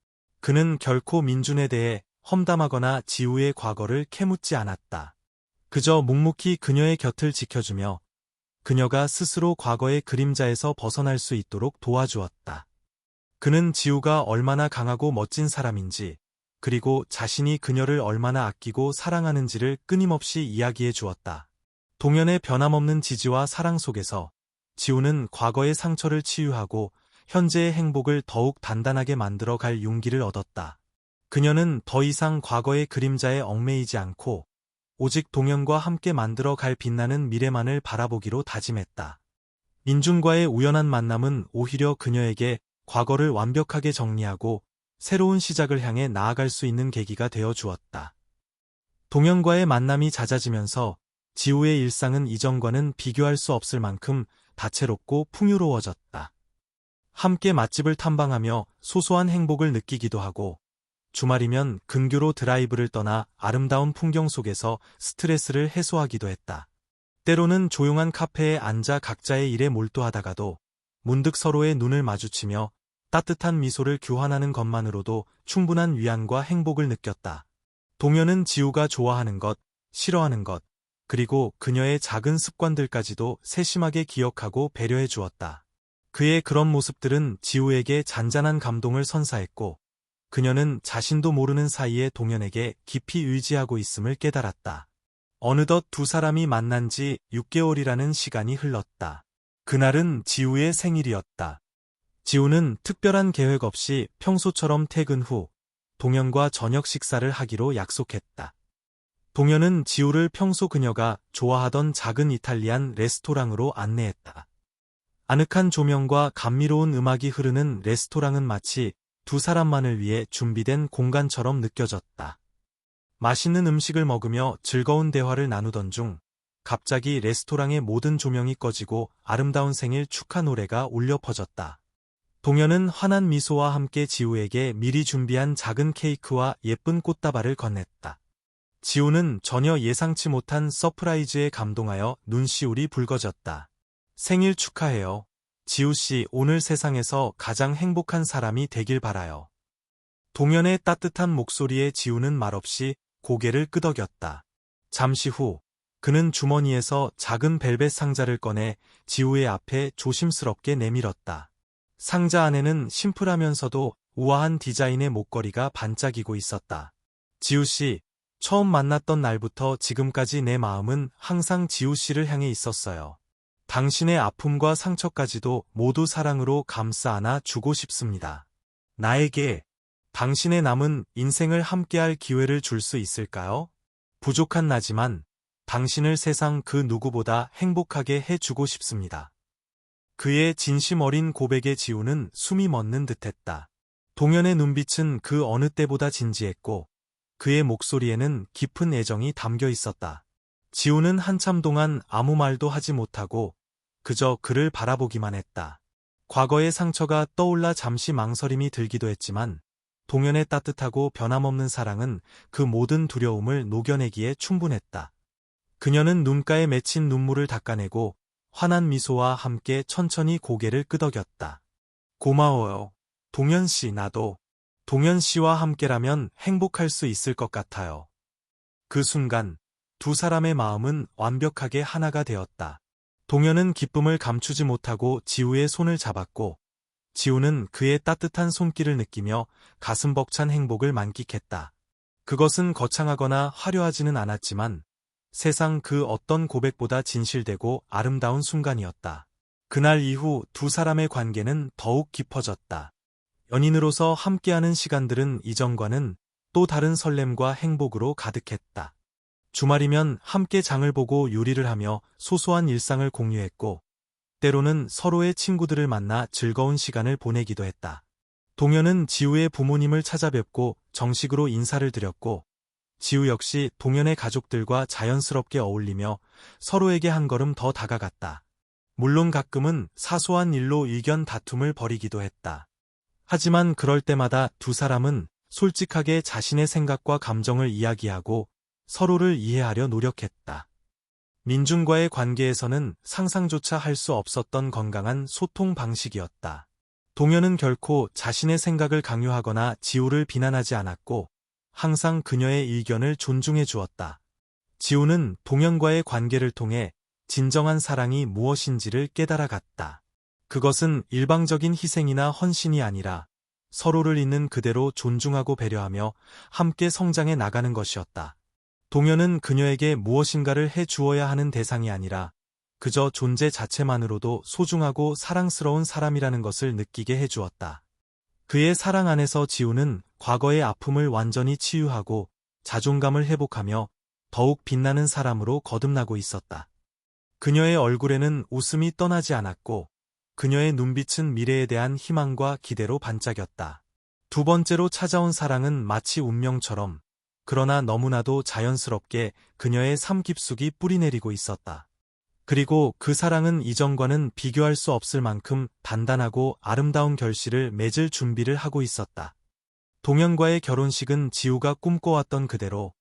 그는 결코 민준에 대해 험담하거나 지우의 과거를 캐묻지 않았다. 그저 묵묵히 그녀의 곁을 지켜주며 그녀가 스스로 과거의 그림자에서 벗어날 수 있도록 도와주었다. 그는 지우가 얼마나 강하고 멋진 사람인지, 그리고 자신이 그녀를 얼마나 아끼고 사랑하는지를 끊임없이 이야기해 주었다. 동현의 변함없는 지지와 사랑 속에서 지우는 과거의 상처를 치유하고 현재의 행복을 더욱 단단하게 만들어 갈 용기를 얻었다. 그녀는 더 이상 과거의 그림자에 얽매이지 않고 오직 동현과 함께 만들어 갈 빛나는 미래만을 바라보기로 다짐했다. 민준과의 우연한 만남은 오히려 그녀에게 과거를 완벽하게 정리하고 새로운 시작을 향해 나아갈 수 있는 계기가 되어 주었다. 동현과의 만남이 잦아지면서 지우의 일상은 이전과는 비교할 수 없을 만큼 다채롭고 풍요로워졌다. 함께 맛집을 탐방하며 소소한 행복을 느끼기도 하고 주말이면 근교로 드라이브를 떠나 아름다운 풍경 속에서 스트레스를 해소하기도 했다. 때로는 조용한 카페에 앉아 각자의 일에 몰두하다가도 문득 서로의 눈을 마주치며 따뜻한 미소를 교환하는 것만으로도 충분한 위안과 행복을 느꼈다. 동현은 지우가 좋아하는 것, 싫어하는 것, 그리고 그녀의 작은 습관들까지도 세심하게 기억하고 배려해 주었다. 그의 그런 모습들은 지우에게 잔잔한 감동을 선사했고 그녀는 자신도 모르는 사이에 동현에게 깊이 의지하고 있음을 깨달았다. 어느덧 두 사람이 만난 지 6개월이라는 시간이 흘렀다. 그날은 지우의 생일이었다. 지우는 특별한 계획 없이 평소처럼 퇴근 후 동현과 저녁 식사를 하기로 약속했다. 동현은 지우를 평소 그녀가 좋아하던 작은 이탈리안 레스토랑으로 안내했다. 아늑한 조명과 감미로운 음악이 흐르는 레스토랑은 마치 두 사람만을 위해 준비된 공간처럼 느껴졌다. 맛있는 음식을 먹으며 즐거운 대화를 나누던 중 갑자기 레스토랑의 모든 조명이 꺼지고 아름다운 생일 축하 노래가 울려 퍼졌다. 동현은 환한 미소와 함께 지우에게 미리 준비한 작은 케이크와 예쁜 꽃다발을 건넸다. 지우는 전혀 예상치 못한 서프라이즈에 감동하여 눈시울이 붉어졌다. 생일 축하해요. 지우씨, 오늘 세상에서 가장 행복한 사람이 되길 바라요. 동현의 따뜻한 목소리에 지우는 말없이 고개를 끄덕였다. 잠시 후 그는 주머니에서 작은 벨벳 상자를 꺼내 지우의 앞에 조심스럽게 내밀었다. 상자 안에는 심플하면서도 우아한 디자인의 목걸이가 반짝이고 있었다. 지우 씨, 처음 만났던 날부터 지금까지 내 마음은 항상 지우 씨를 향해 있었어요. 당신의 아픔과 상처까지도 모두 사랑으로 감싸 안아 주고 싶습니다. 나에게 당신의 남은 인생을 함께할 기회를 줄 수 있을까요? 부족한 나지만 당신을 세상 그 누구보다 행복하게 해주고 싶습니다. 그의 진심 어린 고백에 지우는 숨이 멎는 듯했다. 동현의 눈빛은 그 어느 때보다 진지했고 그의 목소리에는 깊은 애정이 담겨 있었다. 지우는 한참 동안 아무 말도 하지 못하고 그저 그를 바라보기만 했다. 과거의 상처가 떠올라 잠시 망설임이 들기도 했지만 동현의 따뜻하고 변함없는 사랑은 그 모든 두려움을 녹여내기에 충분했다. 그녀는 눈가에 맺힌 눈물을 닦아내고 환한 미소와 함께 천천히 고개를 끄덕였다. 고마워요. 동현 씨, 나도 동현 씨와 함께라면 행복할 수 있을 것 같아요. 그 순간 두 사람의 마음은 완벽하게 하나가 되었다. 동현은 기쁨을 감추지 못하고 지우의 손을 잡았고 지우는 그의 따뜻한 손길을 느끼며 가슴 벅찬 행복을 만끽했다. 그것은 거창하거나 화려하지는 않았지만 세상 그 어떤 고백보다 진실되고 아름다운 순간이었다. 그날 이후 두 사람의 관계는 더욱 깊어졌다. 연인으로서 함께하는 시간들은 이전과는 또 다른 설렘과 행복으로 가득했다. 주말이면 함께 장을 보고 요리를 하며 소소한 일상을 공유했고, 때로는 서로의 친구들을 만나 즐거운 시간을 보내기도 했다. 동현은 지우의 부모님을 찾아뵙고 정식으로 인사를 드렸고, 지우 역시 동현의 가족들과 자연스럽게 어울리며 서로에게 한 걸음 더 다가갔다. 물론 가끔은 사소한 일로 의견 다툼을 벌이기도 했다. 하지만 그럴 때마다 두 사람은 솔직하게 자신의 생각과 감정을 이야기하고 서로를 이해하려 노력했다. 민준과의 관계에서는 상상조차 할 수 없었던 건강한 소통 방식이었다. 동현은 결코 자신의 생각을 강요하거나 지우를 비난하지 않았고 항상 그녀의 의견을 존중해 주었다. 지우는 동현과의 관계를 통해 진정한 사랑이 무엇인지를 깨달아갔다. 그것은 일방적인 희생이나 헌신이 아니라 서로를 있는 그대로 존중하고 배려하며 함께 성장해 나가는 것이었다. 동현은 그녀에게 무엇인가를 해 주어야 하는 대상이 아니라 그저 존재 자체만으로도 소중하고 사랑스러운 사람이라는 것을 느끼게 해 주었다. 그의 사랑 안에서 지우는 과거의 아픔을 완전히 치유하고 자존감을 회복하며 더욱 빛나는 사람으로 거듭나고 있었다. 그녀의 얼굴에는 웃음이 떠나지 않았고 그녀의 눈빛은 미래에 대한 희망과 기대로 반짝였다. 두 번째로 찾아온 사랑은 마치 운명처럼 그러나 너무나도 자연스럽게 그녀의 삶 깊숙이 뿌리내리고 있었다. 그리고 그 사랑은 이전과는 비교할 수 없을 만큼 단단하고 아름다운 결실을 맺을 준비를 하고 있었다. 동현과의 결혼식은 지우가 꿈꿔왔던 그대로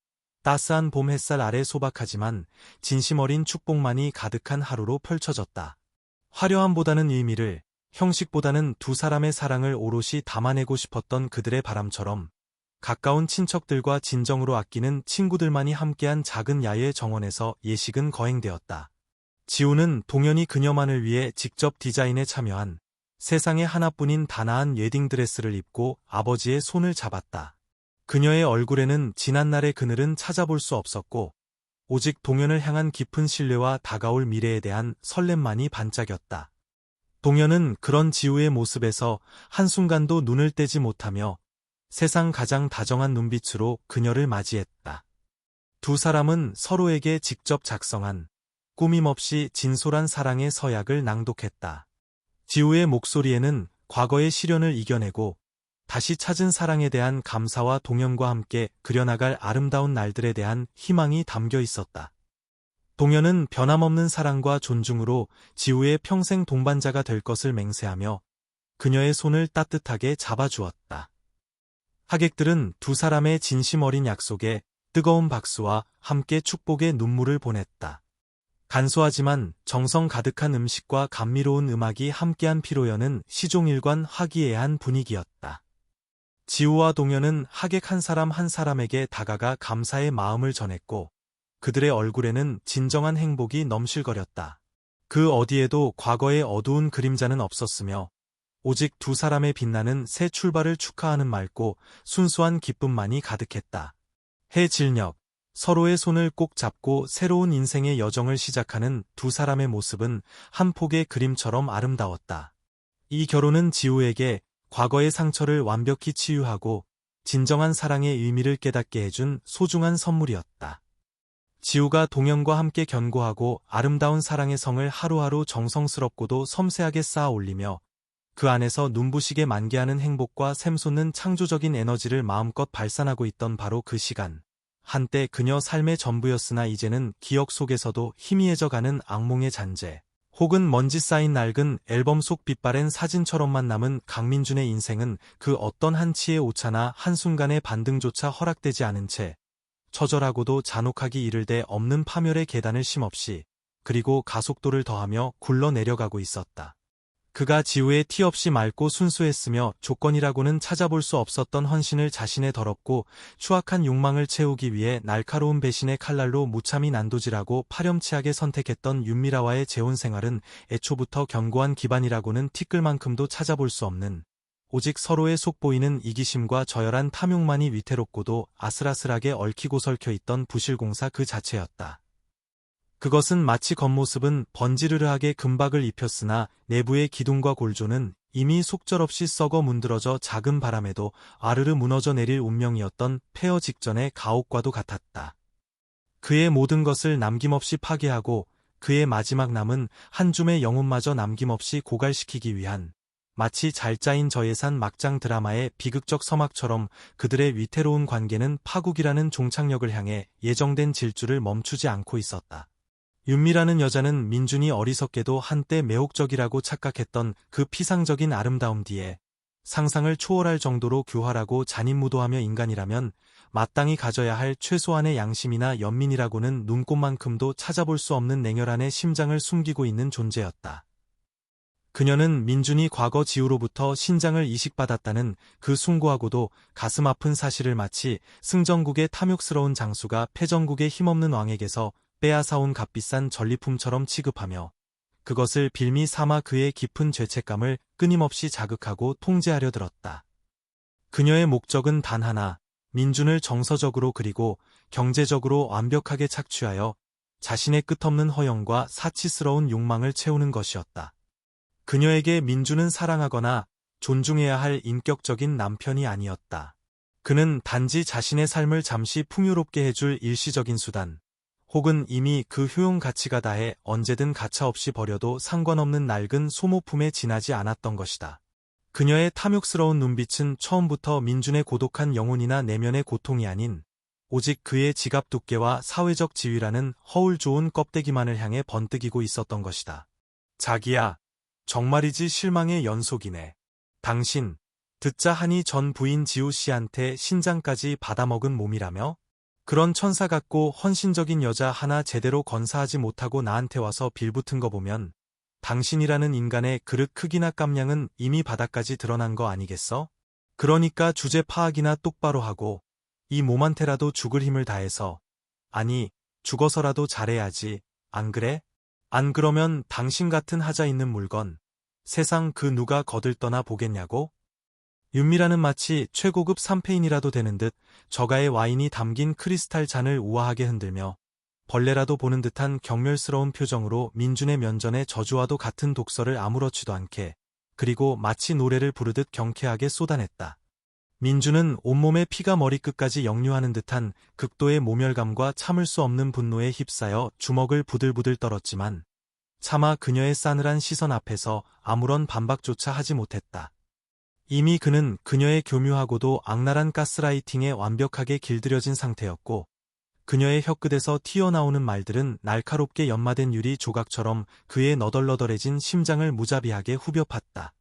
따스한 봄 햇살 아래 소박하지만 진심 어린 축복만이 가득한 하루로 펼쳐졌다. 화려함보다는 의미를, 형식보다는 두 사람의 사랑을 오롯이 담아내고 싶었던 그들의 바람처럼 가까운 친척들과 진정으로 아끼는 친구들만이 함께한 작은 야외 정원에서 예식은 거행되었다. 지우는 동현이 그녀만을 위해 직접 디자인에 참여한 세상에 하나뿐인 단아한 웨딩드레스를 입고 아버지의 손을 잡았다. 그녀의 얼굴에는 지난날의 그늘은 찾아볼 수 없었고 오직 동현을 향한 깊은 신뢰와 다가올 미래에 대한 설렘만이 반짝였다. 동현은 그런 지우의 모습에서 한순간도 눈을 떼지 못하며 세상 가장 다정한 눈빛으로 그녀를 맞이했다. 두 사람은 서로에게 직접 작성한 꾸밈없이 진솔한 사랑의 서약을 낭독했다. 지우의 목소리에는 과거의 시련을 이겨내고 다시 찾은 사랑에 대한 감사와 동현과 함께 그려나갈 아름다운 날들에 대한 희망이 담겨 있었다. 동현은 변함없는 사랑과 존중으로 지우의 평생 동반자가 될 것을 맹세하며 그녀의 손을 따뜻하게 잡아주었다. 하객들은 두 사람의 진심 어린 약속에 뜨거운 박수와 함께 축복의 눈물을 보냈다. 간소하지만 정성 가득한 음식과 감미로운 음악이 함께한 피로연은 시종일관 화기애애한 분위기였다. 지우와 동현은 하객 한 사람 한 사람에게 다가가 감사의 마음을 전했고 그들의 얼굴에는 진정한 행복이 넘실거렸다. 그 어디에도 과거의 어두운 그림자는 없었으며 오직 두 사람의 빛나는 새 출발을 축하하는 맑고 순수한 기쁨만이 가득했다. 해질녘 서로의 손을 꼭 잡고 새로운 인생의 여정을 시작하는 두 사람의 모습은 한 폭의 그림처럼 아름다웠다. 이 결혼은 지우에게 과거의 상처를 완벽히 치유하고 진정한 사랑의 의미를 깨닫게 해준 소중한 선물이었다. 지우가 동현과 함께 견고하고 아름다운 사랑의 성을 하루하루 정성스럽고도 섬세하게 쌓아 올리며 그 안에서 눈부시게 만개하는 행복과 샘솟는 창조적인 에너지를 마음껏 발산하고 있던 바로 그 시간. 한때 그녀 삶의 전부였으나 이제는 기억 속에서도 희미해져가는 악몽의 잔재. 혹은 먼지 쌓인 낡은 앨범 속 빛바랜 사진처럼만 남은 강민준의 인생은 그 어떤 한치의 오차나 한순간의 반등조차 허락되지 않은 채 처절하고도 잔혹하기 이를 데 없는 파멸의 계단을 쉼없이 그리고 가속도를 더하며 굴러 내려가고 있었다. 그가 지우의 티 없이 맑고 순수했으며 조건이라고는 찾아볼 수 없었던 헌신을 자신의 더럽고 추악한 욕망을 채우기 위해 날카로운 배신의 칼날로 무참히 난도질하고 파렴치하게 선택했던 윤미라와의 재혼 생활은 애초부터 견고한 기반이라고는 티끌만큼도 찾아볼 수 없는 오직 서로의 속보이는 이기심과 저열한 탐욕만이 위태롭고도 아슬아슬하게 얽히고 설켜 있던 부실공사 그 자체였다. 그것은 마치 겉모습은 번지르르하게 금박을 입혔으나 내부의 기둥과 골조는 이미 속절없이 썩어 문드러져 작은 바람에도 아르르 무너져 내릴 운명이었던 폐허 직전의 가옥과도 같았다. 그의 모든 것을 남김없이 파괴하고 그의 마지막 남은 한 줌의 영혼마저 남김없이 고갈시키기 위한 마치 잘 짜인 저예산 막장 드라마의 비극적 서막처럼 그들의 위태로운 관계는 파국이라는 종착역을 향해 예정된 질주를 멈추지 않고 있었다. 윤미라는 여자는 민준이 어리석게도 한때 매혹적이라고 착각했던 그 피상적인 아름다움 뒤에 상상을 초월할 정도로 교활하고 잔인무도하며 인간이라면 마땅히 가져야 할 최소한의 양심이나 연민이라고는 눈꼽만큼도 찾아볼 수 없는 냉혈 안에 심장을 숨기고 있는 존재였다. 그녀는 민준이 과거 지우로부터 신장을 이식받았다는 그 숭고하고도 가슴 아픈 사실을 마치 승전국의 탐욕스러운 장수가 패전국의 힘없는 왕에게서 빼앗아온 값비싼 전리품처럼 취급하며 그것을 빌미 삼아 그의 깊은 죄책감을 끊임없이 자극하고 통제하려 들었다. 그녀의 목적은 단 하나, 민준을 정서적으로 그리고 경제적으로 완벽하게 착취하여 자신의 끝없는 허영과 사치스러운 욕망을 채우는 것이었다. 그녀에게 민준은 사랑하거나 존중해야 할 인격적인 남편이 아니었다. 그는 단지 자신의 삶을 잠시 풍요롭게 해줄 일시적인 수단, 혹은 이미 그 효용 가치가 다해 언제든 가차없이 버려도 상관없는 낡은 소모품에 지나지 않았던 것이다. 그녀의 탐욕스러운 눈빛은 처음부터 민준의 고독한 영혼이나 내면의 고통이 아닌 오직 그의 지갑 두께와 사회적 지위라는 허울 좋은 껍데기만을 향해 번뜩이고 있었던 것이다. 자기야, 정말이지 실망의 연속이네. 당신, 듣자 하니 전 부인 지우 씨한테 신장까지 받아먹은 몸이라며? 그런 천사 같고 헌신적인 여자 하나 제대로 건사하지 못하고 나한테 와서 빌붙은 거 보면 당신이라는 인간의 그릇 크기나 깜냥은 이미 바닥까지 드러난 거 아니겠어? 그러니까 주제 파악이나 똑바로 하고 이 몸한테라도 죽을 힘을 다해서, 아니 죽어서라도 잘해야지, 안 그래? 안 그러면 당신 같은 하자 있는 물건 세상 그 누가 거들떠나 보겠냐고? 윤미라는 마치 최고급 샴페인이라도 되는 듯 저가의 와인이 담긴 크리스탈 잔을 우아하게 흔들며 벌레라도 보는 듯한 경멸스러운 표정으로 민준의 면전에 저주와도 같은 독설을 아무렇지도 않게 그리고 마치 노래를 부르듯 경쾌하게 쏟아냈다. 민준은 온몸에 피가 머리끝까지 역류하는 듯한 극도의 모멸감과 참을 수 없는 분노에 휩싸여 주먹을 부들부들 떨었지만 차마 그녀의 싸늘한 시선 앞에서 아무런 반박조차 하지 못했다. 이미 그는 그녀의 교묘하고도 악랄한 가스라이팅에 완벽하게 길들여진 상태였고 그녀의 혀끝에서 튀어나오는 말들은 날카롭게 연마된 유리 조각처럼 그의 너덜너덜해진 심장을 무자비하게 후벼 팠다.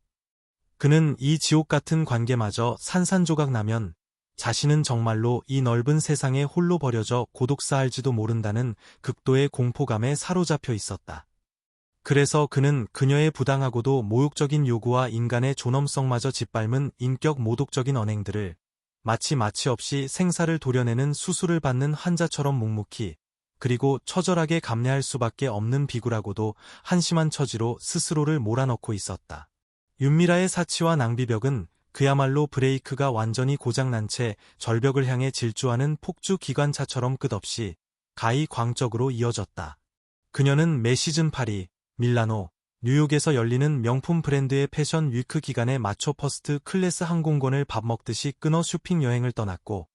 그는 이 지옥 같은 관계마저 산산조각 나면 자신은 정말로 이 넓은 세상에 홀로 버려져 고독사할지도 모른다는 극도의 공포감에 사로잡혀 있었다. 그래서 그는 그녀의 부당하고도 모욕적인 요구와 인간의 존엄성마저 짓밟은 인격 모독적인 언행들을 마치 없이 생사를 도려내는 수술을 받는 환자처럼 묵묵히 그리고 처절하게 감내할 수밖에 없는 비굴하고도 한심한 처지로 스스로를 몰아넣고 있었다. 윤미라의 사치와 낭비벽은 그야말로 브레이크가 완전히 고장난 채 절벽을 향해 질주하는 폭주 기관차처럼 끝없이 가히 광적으로 이어졌다. 그녀는 매 시즌 파리, 밀라노, 뉴욕에서 열리는 명품 브랜드의 패션 위크 기간에 맞춰 퍼스트 클래스 항공권을 밥 먹듯이 끊어 쇼핑 여행을 떠났고,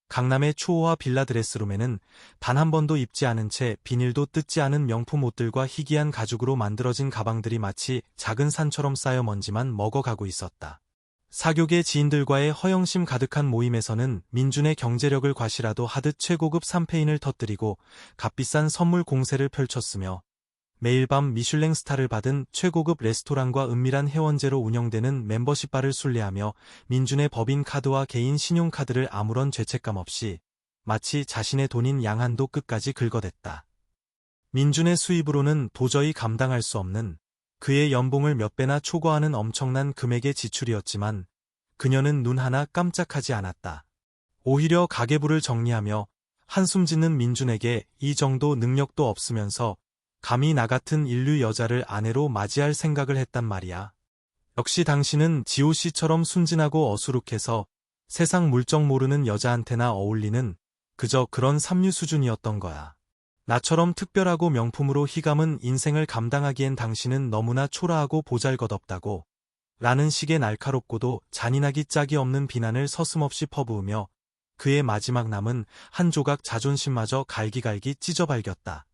강남의 초호화 빌라 드레스룸에는 단 한 번도 입지 않은 채 비닐도 뜯지 않은 명품 옷들과 희귀한 가죽으로 만들어진 가방들이 마치 작은 산처럼 쌓여 먼지만 먹어가고 있었다. 사교계 지인들과의 허영심 가득한 모임에서는 민준의 경제력을 과시라도 하듯 최고급 샴페인을 터뜨리고 값비싼 선물 공세를 펼쳤으며, 매일 밤 미슐랭 스타를 받은 최고급 레스토랑과 은밀한 회원제로 운영되는 멤버십 바를 순례하며 민준의 법인 카드와 개인 신용카드를 아무런 죄책감 없이 마치 자신의 돈인 양한도 끝까지 긁어댔다. 민준의 수입으로는 도저히 감당할 수 없는 그의 연봉을 몇 배나 초과하는 엄청난 금액의 지출이었지만 그녀는 눈 하나 깜짝하지 않았다. 오히려 가계부를 정리하며 한숨 짓는 민준에게 이 정도 능력도 없으면서 감히 나 같은 인류 여자를 아내로 맞이할 생각을 했단 말이야. 역시 당신은 지호 씨처럼 순진하고 어수룩해서 세상 물정 모르는 여자한테나 어울리는 그저 그런 삼류 수준이었던 거야. 나처럼 특별하고 명품으로 휘감은 인생을 감당하기엔 당신은 너무나 초라하고 보잘것없다고 라는 식의 날카롭고도 잔인하기 짝이 없는 비난을 서슴없이 퍼부으며 그의 마지막 남은 한 조각 자존심마저 갈기갈기 찢어발겼다.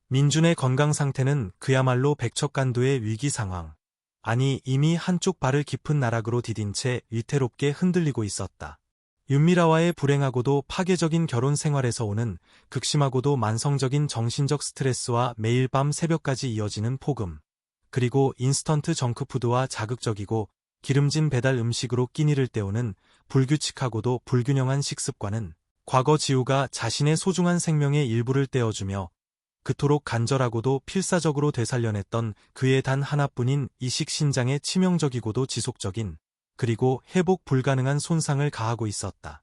민준의 건강 상태는 그야말로 백척간도의 위기 상황. 아니 이미 한쪽 발을 깊은 나락으로 디딘 채 위태롭게 흔들리고 있었다. 윤미라와의 불행하고도 파괴적인 결혼 생활에서 오는 극심하고도 만성적인 정신적 스트레스와 매일 밤 새벽까지 이어지는 폭음, 그리고 인스턴트 정크푸드와 자극적이고 기름진 배달 음식으로 끼니를 때우는 불규칙하고도 불균형한 식습관은 과거 지우가 자신의 소중한 생명의 일부를 떼어주며 그토록 간절하고도 필사적으로 되살려냈던 그의 단 하나뿐인 이식 신장에 치명적이고도 지속적인 그리고 회복 불가능한 손상을 가하고 있었다.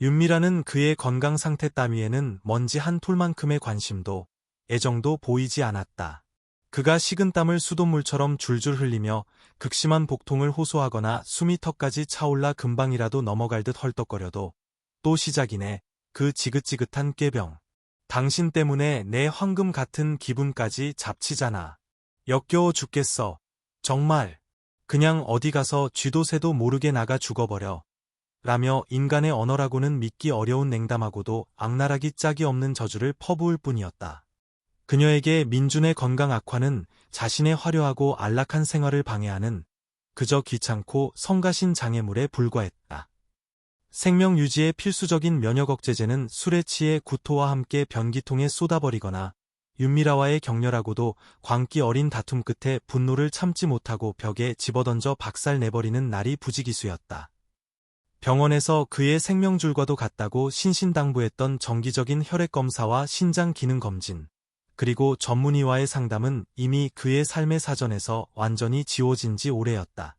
윤미라는 그의 건강 상태 따위에는 먼지 한 톨만큼의 관심도 애정도 보이지 않았다. 그가 식은땀을 수돗물처럼 줄줄 흘리며 극심한 복통을 호소하거나 숨이 턱까지 차올라 금방이라도 넘어갈 듯 헐떡거려도 또 시작이네. 그 지긋지긋한 꾀병. 당신 때문에 내 황금 같은 기분까지 잡치잖아. 역겨워 죽겠어. 정말. 그냥 어디 가서 쥐도 새도 모르게 나가 죽어버려. 라며 인간의 언어라고는 믿기 어려운 냉담하고도 악랄하기 짝이 없는 저주를 퍼부을 뿐이었다. 그녀에게 민준의 건강 악화는 자신의 화려하고 안락한 생활을 방해하는 그저 귀찮고 성가신 장애물에 불과했다. 생명 유지의 필수적인 면역 억제제는 술에 취해 구토와 함께 변기통에 쏟아버리거나 윤미라와의 격렬하고도 광기 어린 다툼 끝에 분노를 참지 못하고 벽에 집어던져 박살내버리는 날이 부지기수였다. 병원에서 그의 생명줄과도 같다고 신신당부했던 정기적인 혈액검사와 신장기능검진, 그리고 전문의와의 상담은 이미 그의 삶의 사전에서 완전히 지워진 지 오래였다.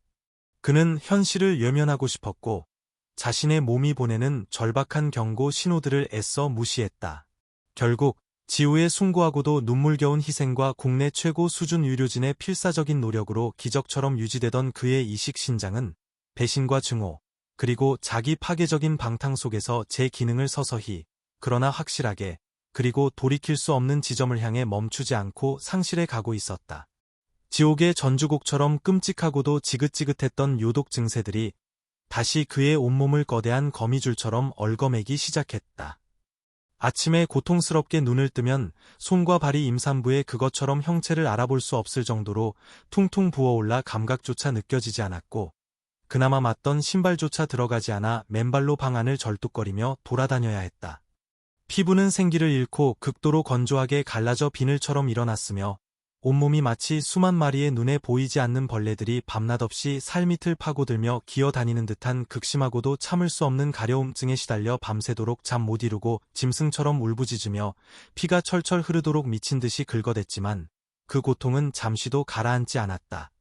그는 현실을 외면하고 싶었고 자신의 몸이 보내는 절박한 경고 신호들을 애써 무시했다. 결국 지우의 숭고하고도 눈물겨운 희생과 국내 최고 수준 의료진의 필사적인 노력으로 기적처럼 유지되던 그의 이식 신장은 배신과 증오, 그리고 자기 파괴적인 방탕 속에서 제 기능을 서서히, 그러나 확실하게, 그리고 돌이킬 수 없는 지점을 향해 멈추지 않고 상실해 가고 있었다. 지옥의 전주곡처럼 끔찍하고도 지긋지긋했던 요독 증세들이 다시 그의 온몸을 거대한 거미줄처럼 얽어매기 시작했다. 아침에 고통스럽게 눈을 뜨면 손과 발이 임산부의 그것처럼 형체를 알아볼 수 없을 정도로 퉁퉁 부어올라 감각조차 느껴지지 않았고 그나마 맞던 신발조차 들어가지 않아 맨발로 방 안을 절뚝거리며 돌아다녀야 했다. 피부는 생기를 잃고 극도로 건조하게 갈라져 비늘처럼 일어났으며 온몸이 마치 수만 마리의 눈에 보이지 않는 벌레들이 밤낮없이 살밑을 파고들며 기어다니는 듯한 극심하고도 참을 수 없는 가려움증에 시달려 밤새도록 잠 못 이루고 짐승처럼 울부짖으며 피가 철철 흐르도록 미친 듯이 긁어댔지만 그 고통은 잠시도 가라앉지 않았다.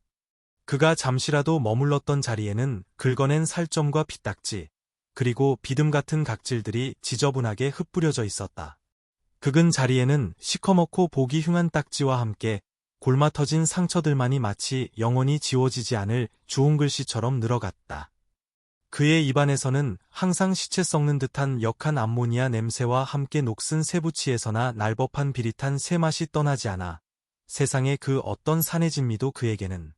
그가 잠시라도 머물렀던 자리에는 긁어낸 살점과 피딱지, 그리고 비듬 같은 각질들이 지저분하게 흩뿌려져 있었다. 극은 자리에는 시커멓고 보기 흉한 딱지와 함께 골마 터진 상처들만이 마치 영원히 지워지지 않을 주홍 글씨처럼 늘어갔다. 그의 입안에서는 항상 시체 썩는 듯한 역한 암모니아 냄새와 함께 녹슨 새부치에서나 날법한 비릿한 새맛이 떠나지 않아 세상의 그 어떤 산의 진미도 그에게는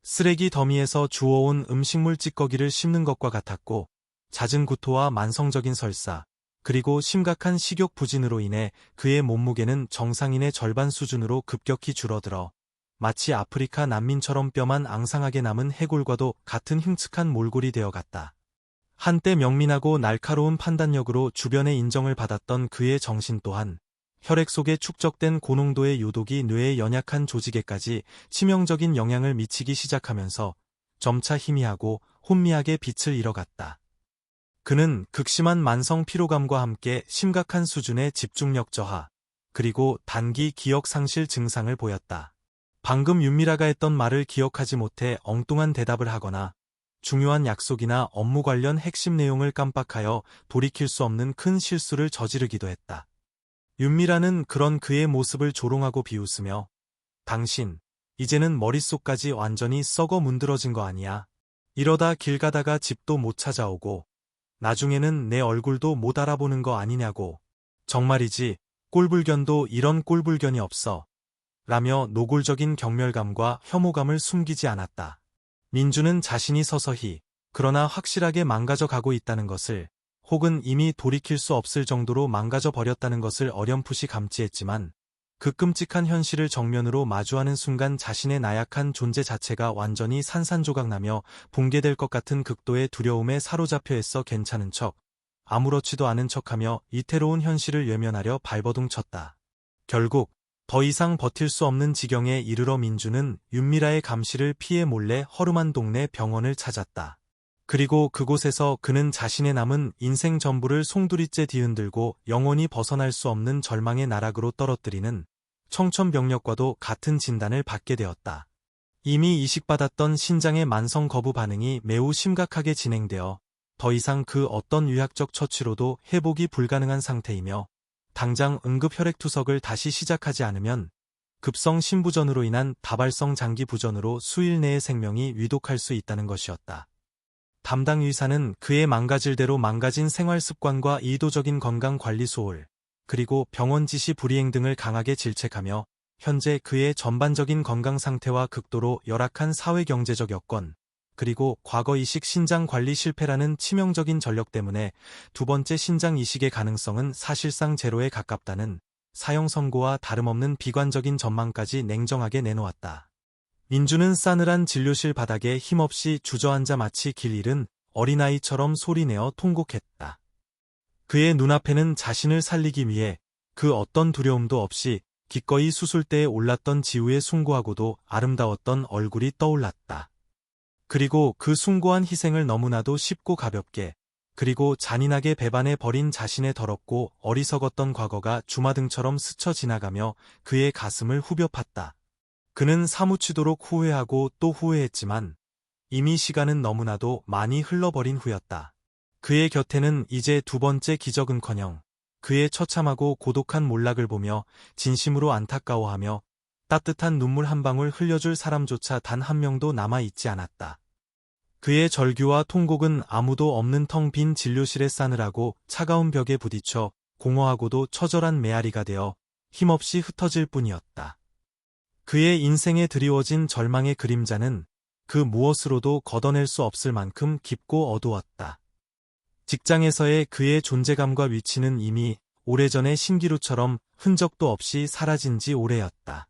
쓰레기 더미에서 주워온 음식물 찌꺼기를 씹는 것과 같았고, 잦은 구토와 만성적인 설사, 그리고 심각한 식욕 부진으로 인해 그의 몸무게는 정상인의 절반 수준으로 급격히 줄어들어 마치 아프리카 난민처럼 뼈만 앙상하게 남은 해골과도 같은 흉측한 몰골이 되어갔다. 한때 명민하고 날카로운 판단력으로 주변의 인정을 받았던 그의 정신 또한 혈액 속에 축적된 고농도의 요독이 뇌의 연약한 조직에까지 치명적인 영향을 미치기 시작하면서 점차 희미하고 혼미하게 빛을 잃어갔다. 그는 극심한 만성 피로감과 함께 심각한 수준의 집중력 저하, 그리고 단기 기억 상실 증상을 보였다. 방금 윤미라가 했던 말을 기억하지 못해 엉뚱한 대답을 하거나 중요한 약속이나 업무 관련 핵심 내용을 깜빡하여 돌이킬 수 없는 큰 실수를 저지르기도 했다. 윤미라는 그런 그의 모습을 조롱하고 비웃으며 당신, 이제는 머릿속까지 완전히 썩어 문드러진 거 아니야. 이러다 길 가다가 집도 못 찾아오고 나중에는 내 얼굴도 못 알아보는 거 아니냐고. 정말이지, 꼴불견도 이런 꼴불견이 없어. 라며 노골적인 경멸감과 혐오감을 숨기지 않았다. 민주는 자신이 서서히, 그러나 확실하게 망가져 가고 있다는 것을, 혹은 이미 돌이킬 수 없을 정도로 망가져 버렸다는 것을 어렴풋이 감지했지만 그 끔찍한 현실을 정면으로 마주하는 순간 자신의 나약한 존재 자체가 완전히 산산조각나며 붕괴될 것 같은 극도의 두려움에 사로잡혀 있어 괜찮은 척, 아무렇지도 않은 척하며 이태로운 현실을 외면하려 발버둥 쳤다. 결국 더 이상 버틸 수 없는 지경에 이르러 민주는 윤미라의 감시를 피해 몰래 허름한 동네 병원을 찾았다. 그리고 그곳에서 그는 자신의 남은 인생 전부를 송두리째 뒤흔들고 영원히 벗어날 수 없는 절망의 나락으로 떨어뜨리는 청천벽력과도 같은 진단을 받게 되었다. 이미 이식받았던 신장의 만성 거부 반응이 매우 심각하게 진행되어 더 이상 그 어떤 의학적 처치로도 회복이 불가능한 상태이며 당장 응급혈액투석을 다시 시작하지 않으면 급성 심부전으로 인한 다발성 장기 부전으로 수일 내의 생명이 위독할 수 있다는 것이었다. 담당 의사는 그의 망가질 대로 망가진 생활습관과 의도적인 건강관리 소홀, 그리고 병원 지시 불이행 등을 강하게 질책하며 현재 그의 전반적인 건강 상태와 극도로 열악한 사회경제적 여건, 그리고 과거 이식 신장 관리 실패라는 치명적인 전력 때문에 두 번째 신장 이식의 가능성은 사실상 제로에 가깝다는 사형 선고와 다름없는 비관적인 전망까지 냉정하게 내놓았다. 민주는 싸늘한 진료실 바닥에 힘없이 주저앉아 마치 길 잃은 어린아이처럼 소리내어 통곡했다. 그의 눈앞에는 자신을 살리기 위해 그 어떤 두려움도 없이 기꺼이 수술대에 올랐던 지우의 숭고하고도 아름다웠던 얼굴이 떠올랐다. 그리고 그 숭고한 희생을 너무나도 쉽고 가볍게, 그리고 잔인하게 배반해 버린 자신의 더럽고 어리석었던 과거가 주마등처럼 스쳐 지나가며 그의 가슴을 후벼 팠다. 그는 사무치도록 후회하고 또 후회했지만 이미 시간은 너무나도 많이 흘러버린 후였다. 그의 곁에는 이제 두 번째 기적은커녕 그의 처참하고 고독한 몰락을 보며 진심으로 안타까워하며 따뜻한 눈물 한 방울 흘려줄 사람조차 단 한 명도 남아있지 않았다. 그의 절규와 통곡은 아무도 없는 텅 빈 진료실의 싸늘하고 차가운 벽에 부딪혀 공허하고도 처절한 메아리가 되어 힘없이 흩어질 뿐이었다. 그의 인생에 드리워진 절망의 그림자는 그 무엇으로도 걷어낼 수 없을 만큼 깊고 어두웠다. 직장에서의 그의 존재감과 위치는 이미 오래전의 신기루처럼 흔적도 없이 사라진 지 오래였다.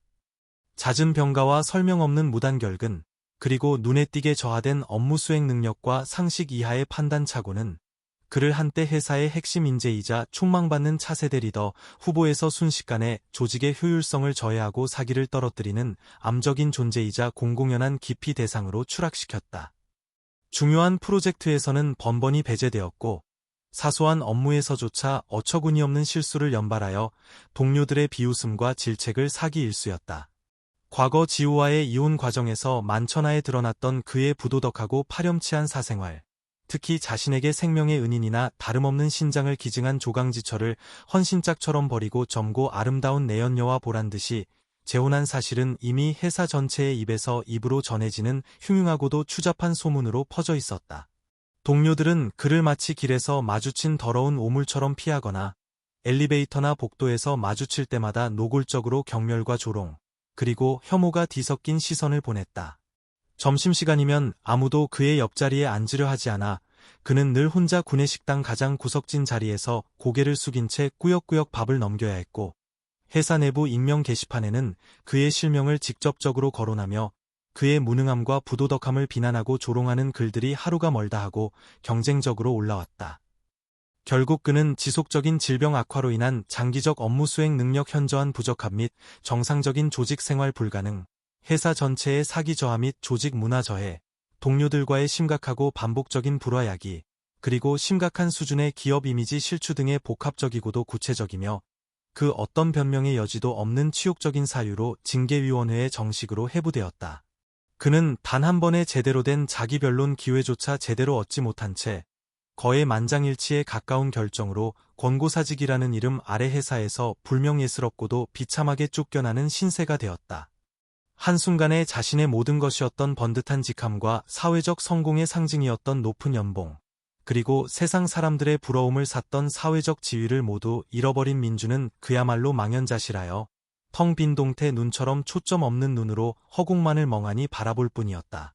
잦은 병가와 설명 없는 무단결근, 그리고 눈에 띄게 저하된 업무 수행 능력과 상식 이하의 판단착오는 그를 한때 회사의 핵심 인재이자 촉망받는 차세대 리더 후보에서 순식간에 조직의 효율성을 저해하고 사기를 떨어뜨리는 암적인 존재이자 공공연한 기피 대상으로 추락시켰다. 중요한 프로젝트에서는 번번이 배제되었고 사소한 업무에서조차 어처구니없는 실수를 연발하여 동료들의 비웃음과 질책을 사기 일쑤였다. 과거 지우와의 이혼 과정에서 만천하에 드러났던 그의 부도덕하고 파렴치한 사생활, 특히 자신에게 생명의 은인이나 다름없는 신장을 기증한 조강지철을 헌신짝처럼 버리고 젊고 아름다운 내연녀와 보란듯이 재혼한 사실은 이미 회사 전체의 입에서 입으로 전해지는 흉흉하고도 추잡한 소문으로 퍼져 있었다. 동료들은 그를 마치 길에서 마주친 더러운 오물처럼 피하거나 엘리베이터나 복도에서 마주칠 때마다 노골적으로 경멸과 조롱, 그리고 혐오가 뒤섞인 시선을 보냈다. 점심시간이면 아무도 그의 옆자리에 앉으려 하지 않아 그는 늘 혼자 구내식당 가장 구석진 자리에서 고개를 숙인 채 꾸역꾸역 밥을 넘겨야 했고, 회사 내부 익명 게시판에는 그의 실명을 직접적으로 거론하며 그의 무능함과 부도덕함을 비난하고 조롱하는 글들이 하루가 멀다 하고 경쟁적으로 올라왔다. 결국 그는 지속적인 질병 악화로 인한 장기적 업무 수행 능력 현저한 부적합 및 정상적인 조직 생활 불가능, 회사 전체의 사기 저하 및 조직 문화 저해, 동료들과의 심각하고 반복적인 불화야기, 그리고 심각한 수준의 기업 이미지 실추 등의 복합적이고도 구체적이며 그 어떤 변명의 여지도 없는 치욕적인 사유로 징계위원회에 정식으로 회부되었다. 그는 단 한 번의 제대로 된 자기 변론 기회조차 제대로 얻지 못한 채 거의 만장일치에 가까운 결정으로 권고사직이라는 이름 아래 회사에서 불명예스럽고도 비참하게 쫓겨나는 신세가 되었다. 한순간에 자신의 모든 것이었던 번듯한 직함과 사회적 성공의 상징이었던 높은 연봉, 그리고 세상 사람들의 부러움을 샀던 사회적 지위를 모두 잃어버린 민주는 그야말로 망연자실하여 텅 빈 동태 눈처럼 초점 없는 눈으로 허공만을 멍하니 바라볼 뿐이었다.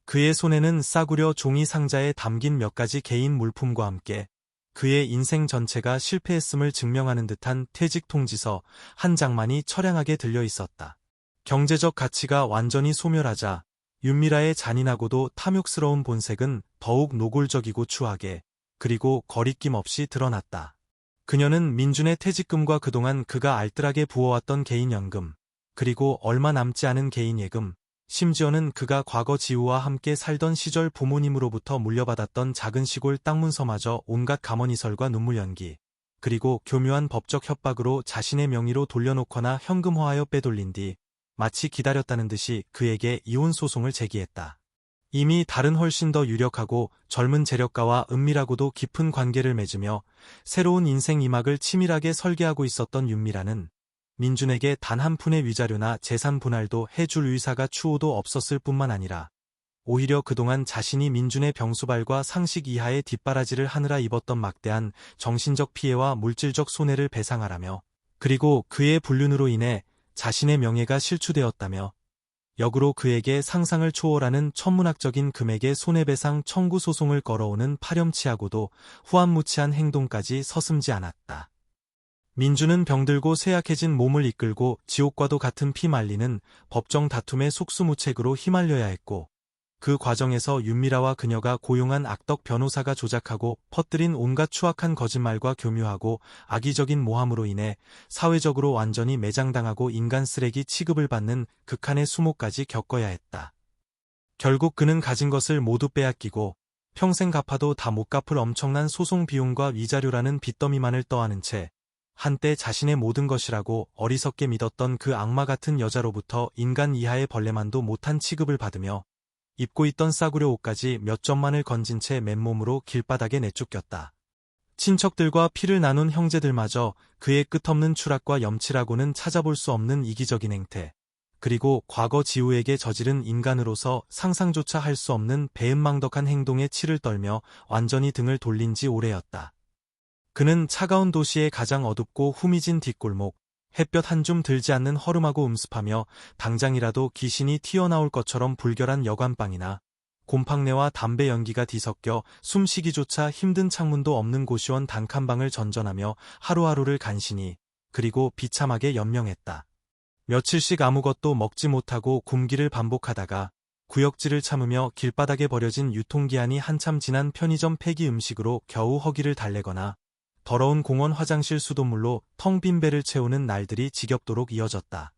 그의 손에는 싸구려 종이 상자에 담긴 몇 가지 개인 물품과 함께 그의 인생 전체가 실패했음을 증명하는 듯한 퇴직 통지서 한 장만이 처량하게 들려 있었다. 경제적 가치가 완전히 소멸하자 윤미라의 잔인하고도 탐욕스러운 본색은 더욱 노골적이고 추하게, 그리고 거리낌 없이 드러났다. 그녀는 민준의 퇴직금과 그동안 그가 알뜰하게 부어왔던 개인연금, 그리고 얼마 남지 않은 개인예금, 심지어는 그가 과거 지우와 함께 살던 시절 부모님으로부터 물려받았던 작은 시골 땅문서마저 온갖 가머니설과 눈물 연기, 그리고 교묘한 법적 협박으로 자신의 명의로 돌려놓거나 현금화하여 빼돌린 뒤 마치 기다렸다는 듯이 그에게 이혼 소송을 제기했다. 이미 다른 훨씬 더 유력하고 젊은 재력가와 은밀하고도 깊은 관계를 맺으며 새로운 인생 이막을 치밀하게 설계하고 있었던 윤미라는 민준에게 단 한 푼의 위자료나 재산 분할도 해줄 의사가 추호도 없었을 뿐만 아니라 오히려 그동안 자신이 민준의 병수발과 상식 이하의 뒷바라지를 하느라 입었던 막대한 정신적 피해와 물질적 손해를 배상하라며, 그리고 그의 불륜으로 인해 자신의 명예가 실추되었다며 역으로 그에게 상상을 초월하는 천문학적인 금액의 손해배상 청구 소송을 걸어오는 파렴치하고도 후안무치한 행동까지 서슴지 않았다. 민주는 병들고 쇠약해진 몸을 이끌고 지옥과도 같은 피 말리는 법정 다툼의 속수무책으로 휘말려야 했고, 그 과정에서 윤미라와 그녀가 고용한 악덕 변호사가 조작하고 퍼뜨린 온갖 추악한 거짓말과 교묘하고 악의적인 모함으로 인해 사회적으로 완전히 매장당하고 인간 쓰레기 취급을 받는 극한의 수모까지 겪어야 했다. 결국 그는 가진 것을 모두 빼앗기고 평생 갚아도 다 못 갚을 엄청난 소송 비용과 위자료라는 빚더미만을 떠안은 채 한때 자신의 모든 것이라고 어리석게 믿었던 그 악마 같은 여자로부터 인간 이하의 벌레만도 못한 취급을 받으며 입고 있던 싸구려 옷까지 몇 점만을 건진 채 맨몸으로 길바닥에 내쫓겼다. 친척들과 피를 나눈 형제들마저 그의 끝없는 추락과 염치라고는 찾아볼 수 없는 이기적인 행태, 그리고 과거 지우에게 저지른 인간으로서 상상조차 할 수 없는 배은망덕한 행동에 치를 떨며 완전히 등을 돌린 지 오래였다. 그는 차가운 도시의 가장 어둡고 후미진 뒷골목, 햇볕 한 줌 들지 않는 허름하고 음습하며 당장이라도 귀신이 튀어나올 것처럼 불결한 여관방이나 곰팡내와 담배 연기가 뒤섞여 숨쉬기조차 힘든 창문도 없는 고시원 단칸방을 전전하며 하루하루를 간신히, 그리고 비참하게 연명했다. 며칠씩 아무것도 먹지 못하고 굶기를 반복하다가 구역질을 참으며 길바닥에 버려진 유통기한이 한참 지난 편의점 폐기 음식으로 겨우 허기를 달래거나 더러운 공원 화장실 수돗물로 텅 빈 배를 채우는 날들이 지겹도록 이어졌다.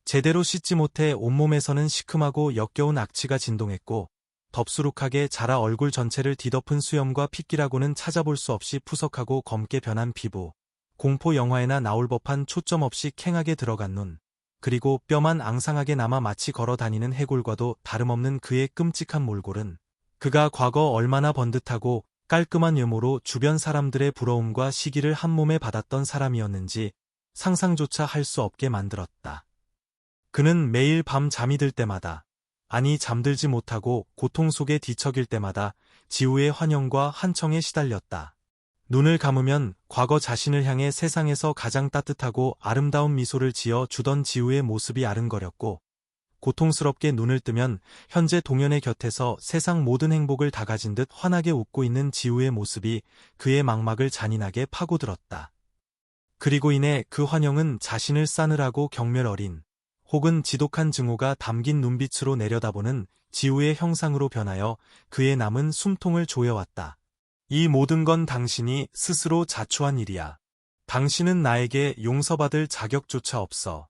제대로 씻지 못해 온몸에서는 시큼하고 역겨운 악취가 진동했고, 덥수룩하게 자라 얼굴 전체를 뒤덮은 수염과 핏기라고는 찾아볼 수 없이 푸석하고 검게 변한 피부, 공포 영화에나 나올 법한 초점 없이 캥하게 들어간 눈, 그리고 뼈만 앙상하게 남아 마치 걸어 다니는 해골과도 다름없는 그의 끔찍한 몰골은 그가 과거 얼마나 번듯하고 깔끔한 외모로 주변 사람들의 부러움과 시기를 한몸에 받았던 사람이었는지 상상조차 할 수 없게 만들었다. 그는 매일 밤 잠이 들 때마다, 아니 잠들지 못하고 고통 속에 뒤척일 때마다 지우의 환영과 한청에 시달렸다. 눈을 감으면 과거 자신을 향해 세상에서 가장 따뜻하고 아름다운 미소를 지어 주던 지우의 모습이 아른거렸고, 고통스럽게 눈을 뜨면 현재 동현의 곁에서 세상 모든 행복을 다 가진 듯 환하게 웃고 있는 지우의 모습이 그의 망막을 잔인하게 파고들었다. 그리고 이내 그 환영은 자신을 싸늘하고 경멸 어린, 혹은 지독한 증오가 담긴 눈빛으로 내려다보는 지우의 형상으로 변하여 그의 남은 숨통을 조여왔다. 이 모든 건 당신이 스스로 자초한 일이야. 당신은 나에게 용서받을 자격조차 없어.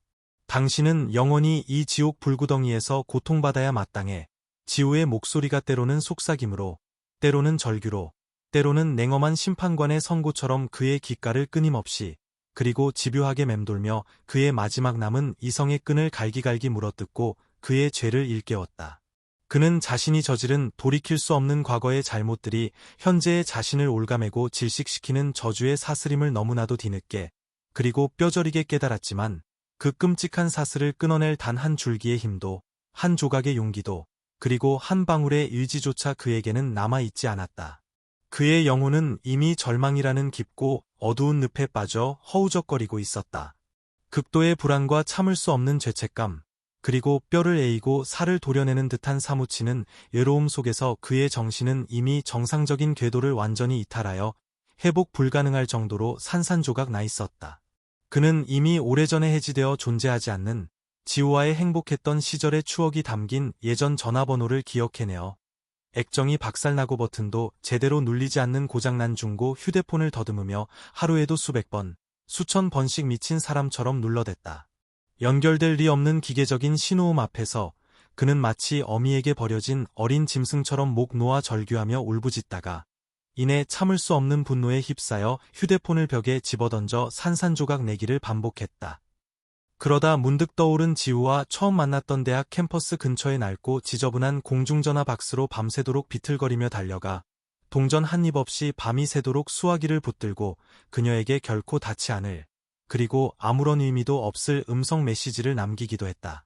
당신은 영원히 이 지옥 불구덩이에서 고통받아야 마땅해. 지우의 목소리가 때로는 속삭임으로, 때로는 절규로, 때로는 냉엄한 심판관의 선고처럼 그의 귓가를 끊임없이, 그리고 집요하게 맴돌며 그의 마지막 남은 이성의 끈을 갈기갈기 물어뜯고 그의 죄를 일깨웠다. 그는 자신이 저지른 돌이킬 수 없는 과거의 잘못들이 현재의 자신을 올가매고 질식시키는 저주의 사슬임을 너무나도 뒤늦게, 그리고 뼈저리게 깨달았지만, 그 끔찍한 사슬을 끊어낼 단 한 줄기의 힘도, 한 조각의 용기도, 그리고 한 방울의 의지조차 그에게는 남아있지 않았다. 그의 영혼은 이미 절망이라는 깊고 어두운 늪에 빠져 허우적거리고 있었다. 극도의 불안과 참을 수 없는 죄책감, 그리고 뼈를 에이고 살을 도려내는 듯한 사무치는 외로움 속에서 그의 정신은 이미 정상적인 궤도를 완전히 이탈하여 회복 불가능할 정도로 산산조각 나 있었다. 그는 이미 오래전에 해지되어 존재하지 않는 지우와의 행복했던 시절의 추억이 담긴 예전 전화번호를 기억해내어 액정이 박살나고 버튼도 제대로 눌리지 않는 고장난 중고 휴대폰을 더듬으며 하루에도 수백 번, 수천 번씩 미친 사람처럼 눌러댔다. 연결될 리 없는 기계적인 신호음 앞에서 그는 마치 어미에게 버려진 어린 짐승처럼 목 놓아 절규하며 울부짖다가 이내 참을 수 없는 분노에 휩싸여 휴대폰을 벽에 집어던져 산산조각 내기를 반복했다. 그러다 문득 떠오른 지우와 처음 만났던 대학 캠퍼스 근처의 낡고 지저분한 공중전화 박스로 밤새도록 비틀거리며 달려가 동전 한 입 없이 밤이 새도록 수화기를 붙들고 그녀에게 결코 닿지 않을, 그리고 아무런 의미도 없을 음성 메시지를 남기기도 했다.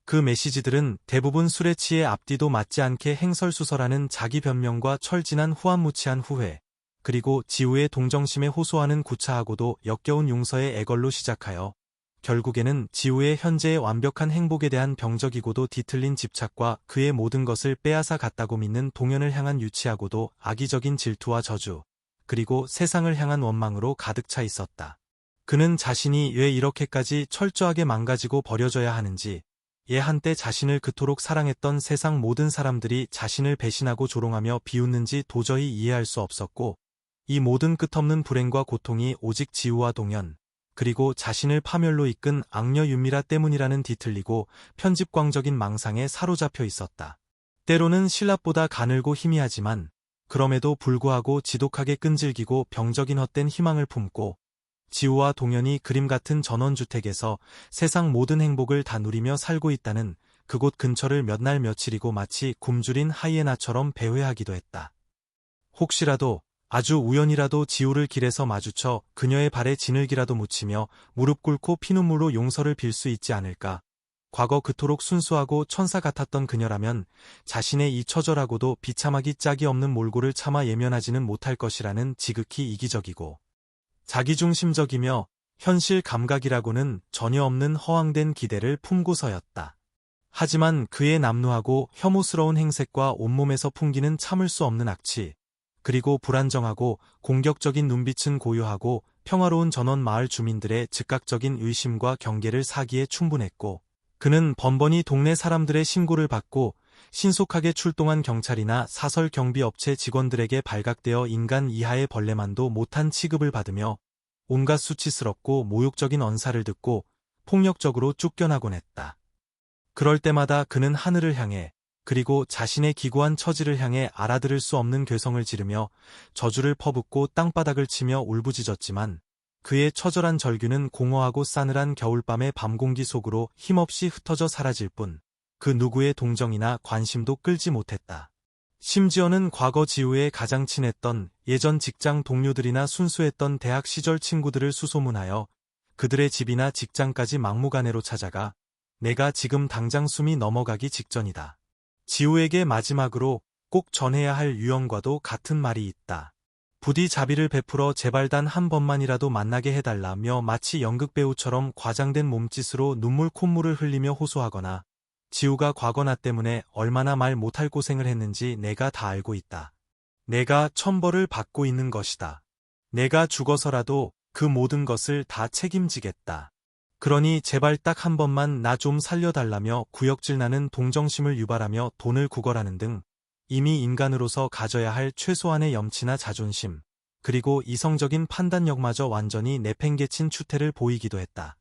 그 메시지들은 대부분 술에 취해 앞뒤도 맞지 않게 행설수설하는 자기 변명과 철진한 후안무치한 후회, 그리고 지우의 동정심에 호소하는 구차하고도 역겨운 용서의 애걸로 시작하여 결국에는 지우의 현재의 완벽한 행복에 대한 병적이고도 뒤틀린 집착과 그의 모든 것을 빼앗아 갔다고 믿는 동현을 향한 유치하고도 악의적인 질투와 저주, 그리고 세상을 향한 원망으로 가득 차 있었다. 그는 자신이 왜 이렇게까지 철저하게 망가지고 버려져야 하는지, 한때 자신을 그토록 사랑했던 세상 모든 사람들이 자신을 배신하고 조롱하며 비웃는지 도저히 이해할 수 없었고, 이 모든 끝없는 불행과 고통이 오직 지우와 동현, 그리고 자신을 파멸로 이끈 악녀 윤미라 때문이라는 뒤틀리고 편집광적인 망상에 사로잡혀 있었다. 때로는 신라보다 가늘고 희미하지만 그럼에도 불구하고 지독하게 끈질기고 병적인 헛된 희망을 품고 지우와 동현이 그림 같은 전원주택에서 세상 모든 행복을 다 누리며 살고 있다는 그곳 근처를 몇 날 며칠이고 마치 굶주린 하이에나처럼 배회하기도 했다. 혹시라도 아주 우연이라도 지우를 길에서 마주쳐 그녀의 발에 진흙이라도 묻히며 무릎 꿇고 피눈물로 용서를 빌 수 있지 않을까. 과거 그토록 순수하고 천사 같았던 그녀라면 자신의 이 처절하고도 비참하기 짝이 없는 몰골을 차마 예면하지는 못할 것이라는 지극히 이기적이고 자기중심적이며 현실 감각이라고는 전혀 없는 허황된 기대를 품고서였다. 하지만 그의 남루하고 혐오스러운 행색과 온몸에서 풍기는 참을 수 없는 악취, 그리고 불안정하고 공격적인 눈빛은 고요하고 평화로운 전원 마을 주민들의 즉각적인 의심과 경계를 사기에 충분했고, 그는 번번이 동네 사람들의 신고를 받고 신속하게 출동한 경찰이나 사설 경비업체 직원들에게 발각되어 인간 이하의 벌레만도 못한 취급을 받으며 온갖 수치스럽고 모욕적인 언사를 듣고 폭력적으로 쫓겨나곤 했다. 그럴 때마다 그는 하늘을 향해, 그리고 자신의 기구한 처지를 향해 알아들을 수 없는 괴성을 지르며 저주를 퍼붓고 땅바닥을 치며 울부짖었지만 그의 처절한 절규는 공허하고 싸늘한 겨울밤의 밤공기 속으로 힘없이 흩어져 사라질 뿐 그 누구의 동정이나 관심도 끌지 못했다. 심지어는 과거 지우의 가장 친했던 예전 직장 동료들이나 순수했던 대학 시절 친구들을 수소문하여 그들의 집이나 직장까지 막무가내로 찾아가 내가 지금 당장 숨이 넘어가기 직전이다. 지우에게 마지막으로 꼭 전해야 할 유영과도 같은 말이 있다. 부디 자비를 베풀어 제발 단 한 번만이라도 만나게 해달라며 마치 연극배우처럼 과장된 몸짓으로 눈물 콧물을 흘리며 호소하거나 지우가 과거 나 때문에 얼마나 말 못할 고생을 했는지 내가 다 알고 있다. 내가 천벌을 받고 있는 것이다. 내가 죽어서라도 그 모든 것을 다 책임지겠다. 그러니 제발 딱 한 번만 나 좀 살려달라며 구역질 나는 동정심을 유발하며 돈을 구걸하는 등 이미 인간으로서 가져야 할 최소한의 염치나 자존심, 그리고 이성적인 판단력마저 완전히 내팽개친 추태를 보이기도 했다.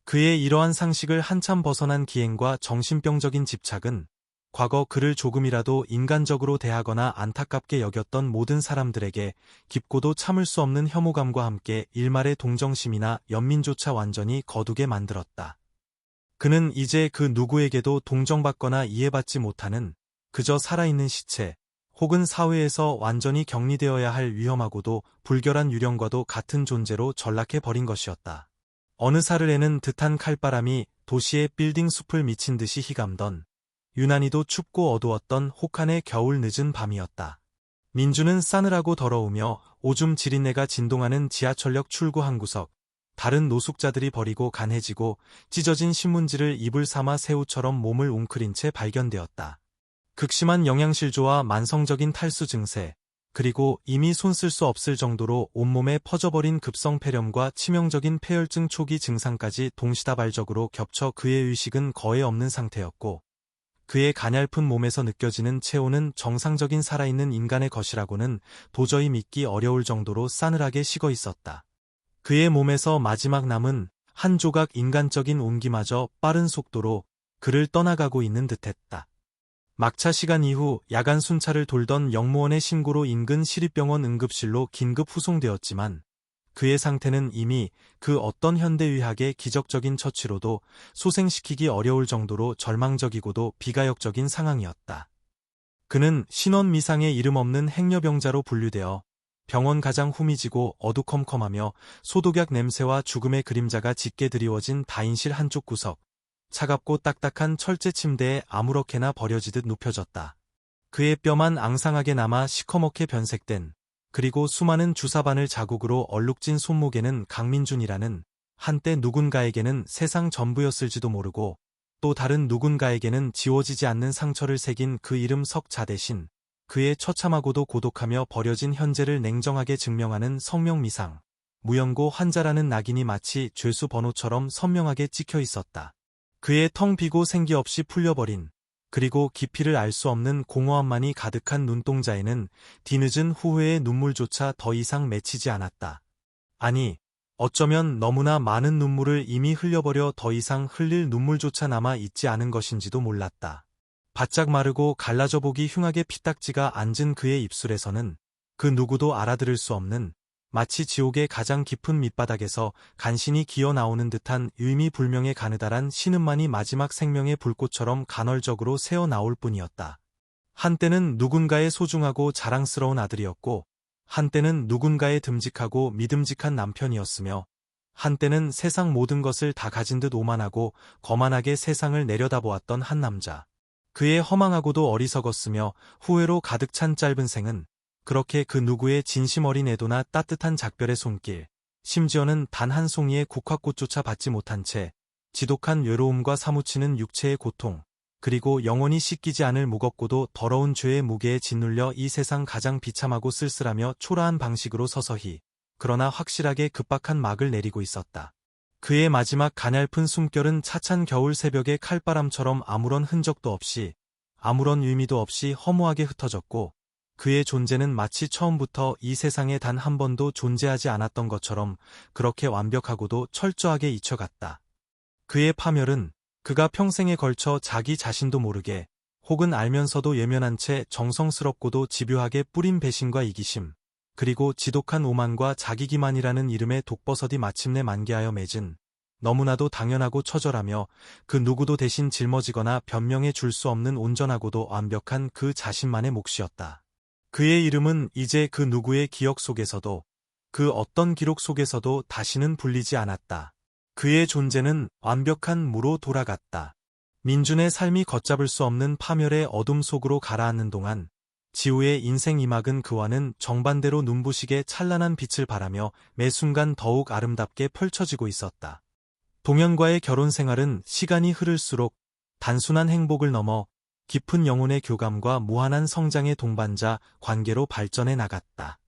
그의 이러한 상식을 한참 벗어난 기행과 정신병적인 집착은 과거 그를 조금이라도 인간적으로 대하거나 안타깝게 여겼던 모든 사람들에게 깊고도 참을 수 없는 혐오감과 함께 일말의 동정심이나 연민조차 완전히 거두게 만들었다. 그는 이제 그 누구에게도 동정받거나 이해받지 못하는 그저 살아있는 시체, 혹은 사회에서 완전히 격리되어야 할 위험하고도 불결한 유령과도 같은 존재로 전락해버린 것이었다. 어느 사르르는 듯한 칼바람이 도시의 빌딩 숲을 미친 듯이 휘감던 유난히도 춥고 어두웠던 혹한의 겨울 늦은 밤이었다. 민주는 싸늘하고 더러우며 오줌 지린내가 진동하는 지하철역 출구 한 구석, 다른 노숙자들이 버리고 간해지고 찢어진 신문지를 이불 삼아 새우처럼 몸을 웅크린 채 발견되었다. 극심한 영양실조와 만성적인 탈수 증세, 그리고 이미 손 쓸 수 없을 정도로 온몸에 퍼져버린 급성 폐렴과 치명적인 폐혈증 초기 증상까지 동시다발적으로 겹쳐 그의 의식은 거의 없는 상태였고, 그의 가냘픈 몸에서 느껴지는 체온은 정상적인 살아있는 인간의 것이라고는 도저히 믿기 어려울 정도로 싸늘하게 식어 있었다. 그의 몸에서 마지막 남은 한 조각 인간적인 온기마저 빠른 속도로 그를 떠나가고 있는 듯했다. 막차 시간 이후 야간 순찰을 돌던 영무원의 신고로 인근 시립병원 응급실로 긴급 후송되었지만 그의 상태는 이미 그 어떤 현대의학의 기적적인 처치로도 소생시키기 어려울 정도로 절망적이고도 비가역적인 상황이었다. 그는 신원미상의 이름 없는 행여병자로 분류되어 병원 가장 후미지고 어두컴컴하며 소독약 냄새와 죽음의 그림자가 짙게 드리워진 다인실 한쪽 구석, 차갑고 딱딱한 철제 침대에 아무렇게나 버려지듯 눕혀졌다. 그의 뼈만 앙상하게 남아 시커멓게 변색된, 그리고 수많은 주사바늘 자국으로 얼룩진 손목에는 강민준이라는 한때 누군가에게는 세상 전부였을지도 모르고 또 다른 누군가에게는 지워지지 않는 상처를 새긴 그 이름 석자 대신 그의 처참하고도 고독하며 버려진 현재를 냉정하게 증명하는 성명미상, 무연고 환자라는 낙인이 마치 죄수 번호처럼 선명하게 찍혀 있었다. 그의 텅 비고 생기 없이 풀려버린, 그리고 깊이를 알 수 없는 공허함만이 가득한 눈동자에는 뒤늦은 후회의 눈물조차 더 이상 맺히지 않았다. 아니, 어쩌면 너무나 많은 눈물을 이미 흘려버려 더 이상 흘릴 눈물조차 남아 있지 않은 것인지도 몰랐다. 바짝 마르고 갈라져 보기 흉하게 피딱지가 앉은 그의 입술에서는 그 누구도 알아들을 수 없는, 마치 지옥의 가장 깊은 밑바닥에서 간신히 기어 나오는 듯한 의미불명의 가느다란 신음만이 마지막 생명의 불꽃처럼 간헐적으로 새어 나올 뿐이었다. 한때는 누군가의 소중하고 자랑스러운 아들이었고, 한때는 누군가의 듬직하고 믿음직한 남편이었으며, 한때는 세상 모든 것을 다 가진 듯 오만하고 거만하게 세상을 내려다보았던 한 남자. 그의 허망하고도 어리석었으며 후회로 가득 찬 짧은 생은 그렇게 그 누구의 진심 어린 애도나 따뜻한 작별의 손길, 심지어는 단 한 송이의 국화꽃조차 받지 못한 채 지독한 외로움과 사무치는 육체의 고통, 그리고 영원히 씻기지 않을 무겁고도 더러운 죄의 무게에 짓눌려 이 세상 가장 비참하고 쓸쓸하며 초라한 방식으로 서서히, 그러나 확실하게 급박한 막을 내리고 있었다. 그의 마지막 가냘픈 숨결은 차찬 겨울 새벽의 칼바람처럼 아무런 흔적도 없이, 아무런 의미도 없이 허무하게 흩어졌고, 그의 존재는 마치 처음부터 이 세상에 단 한 번도 존재하지 않았던 것처럼 그렇게 완벽하고도 철저하게 잊혀갔다. 그의 파멸은 그가 평생에 걸쳐 자기 자신도 모르게 혹은 알면서도 예면한 채 정성스럽고도 집요하게 뿌린 배신과 이기심, 그리고 지독한 오만과 자기기만이라는 이름의 독버섯이 마침내 만개하여 맺은 너무나도 당연하고 처절하며 그 누구도 대신 짊어지거나 변명해 줄 수 없는 온전하고도 완벽한 그 자신만의 몫이었다. 그의 이름은 이제 그 누구의 기억 속에서도 그 어떤 기록 속에서도 다시는 불리지 않았다. 그의 존재는 완벽한 무로 돌아갔다. 민준의 삶이 걷잡을 수 없는 파멸의 어둠 속으로 가라앉는 동안 지우의 인생 이막은 그와는 정반대로 눈부시게 찬란한 빛을 발하며 매 순간 더욱 아름답게 펼쳐지고 있었다. 동현과의 결혼 생활은 시간이 흐를수록 단순한 행복을 넘어 깊은 영혼의 교감과 무한한 성장의 동반자 관계로 발전해 나갔다.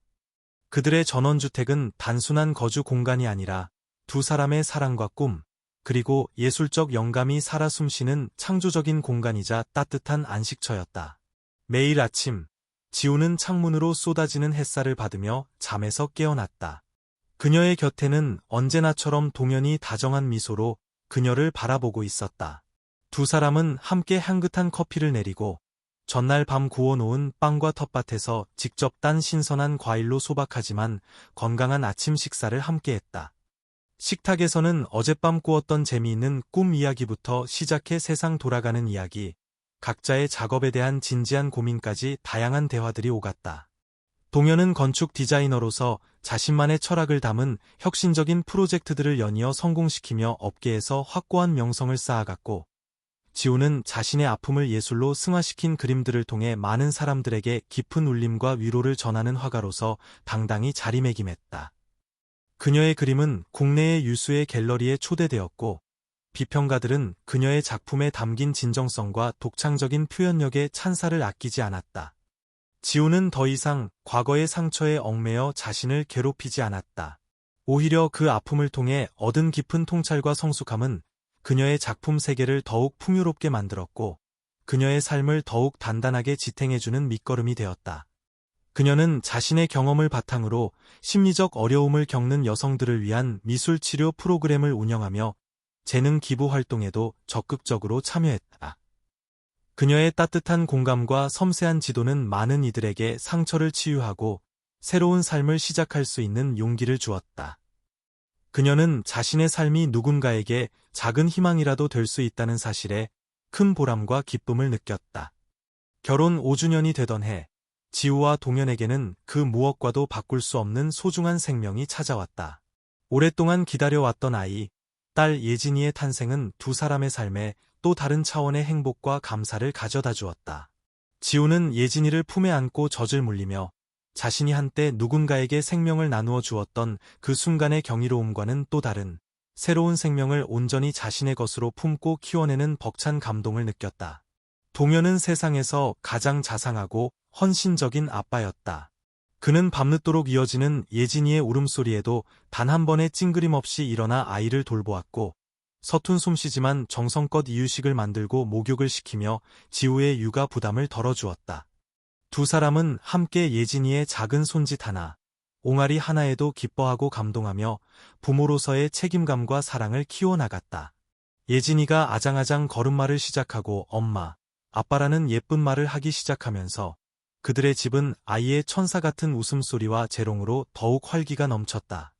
그들의 전원주택은 단순한 거주 공간이 아니라 두 사람의 사랑과 꿈, 그리고 예술적 영감이 살아 숨쉬는 창조적인 공간이자 따뜻한 안식처였다. 매일 아침, 지우는 창문으로 쏟아지는 햇살을 받으며 잠에서 깨어났다. 그녀의 곁에는 언제나처럼 동현이 다정한 미소로 그녀를 바라보고 있었다. 두 사람은 함께 향긋한 커피를 내리고 전날 밤 구워놓은 빵과 텃밭에서 직접 딴 신선한 과일로 소박하지만 건강한 아침 식사를 함께했다. 식탁에서는 어젯밤 꾸었던 재미있는 꿈 이야기부터 시작해 세상 돌아가는 이야기, 각자의 작업에 대한 진지한 고민까지 다양한 대화들이 오갔다. 동현은 건축 디자이너로서 자신만의 철학을 담은 혁신적인 프로젝트들을 연이어 성공시키며 업계에서 확고한 명성을 쌓아갔고, 지우는 자신의 아픔을 예술로 승화시킨 그림들을 통해 많은 사람들에게 깊은 울림과 위로를 전하는 화가로서 당당히 자리매김했다. 그녀의 그림은 국내의 유수의 갤러리에 초대되었고, 비평가들은 그녀의 작품에 담긴 진정성과 독창적인 표현력에 찬사를 아끼지 않았다. 지우는 더 이상 과거의 상처에 얽매여 자신을 괴롭히지 않았다. 오히려 그 아픔을 통해 얻은 깊은 통찰과 성숙함은 그녀의 작품 세계를 더욱 풍요롭게 만들었고, 그녀의 삶을 더욱 단단하게 지탱해주는 밑거름이 되었다. 그녀는 자신의 경험을 바탕으로 심리적 어려움을 겪는 여성들을 위한 미술치료 프로그램을 운영하며 재능 기부 활동에도 적극적으로 참여했다. 그녀의 따뜻한 공감과 섬세한 지도는 많은 이들에게 상처를 치유하고 새로운 삶을 시작할 수 있는 용기를 주었다. 그녀는 자신의 삶이 누군가에게 작은 희망이라도 될 수 있다는 사실에 큰 보람과 기쁨을 느꼈다. 결혼 5주년이 되던 해, 지우와 동현에게는 그 무엇과도 바꿀 수 없는 소중한 생명이 찾아왔다. 오랫동안 기다려왔던 아이, 딸 예진이의 탄생은 두 사람의 삶에 또 다른 차원의 행복과 감사를 가져다 주었다. 지우는 예진이를 품에 안고 젖을 물리며 자신이 한때 누군가에게 생명을 나누어 주었던 그 순간의 경이로움과는 또 다른 새로운 생명을 온전히 자신의 것으로 품고 키워내는 벅찬 감동을 느꼈다. 동현은 세상에서 가장 자상하고 헌신적인 아빠였다. 그는 밤늦도록 이어지는 예진이의 울음소리에도 단 한 번의 찡그림 없이 일어나 아이를 돌보았고, 서툰 솜씨지만 정성껏 이유식을 만들고 목욕을 시키며 지우의 육아 부담을 덜어주었다. 두 사람은 함께 예진이의 작은 손짓 하나, 옹알이 하나에도 기뻐하고 감동하며 부모로서의 책임감과 사랑을 키워나갔다. 예진이가 아장아장 걸음마를 시작하고 엄마, 아빠라는 예쁜 말을 하기 시작하면서 그들의 집은 아이의 천사 같은 웃음소리와 재롱으로 더욱 활기가 넘쳤다.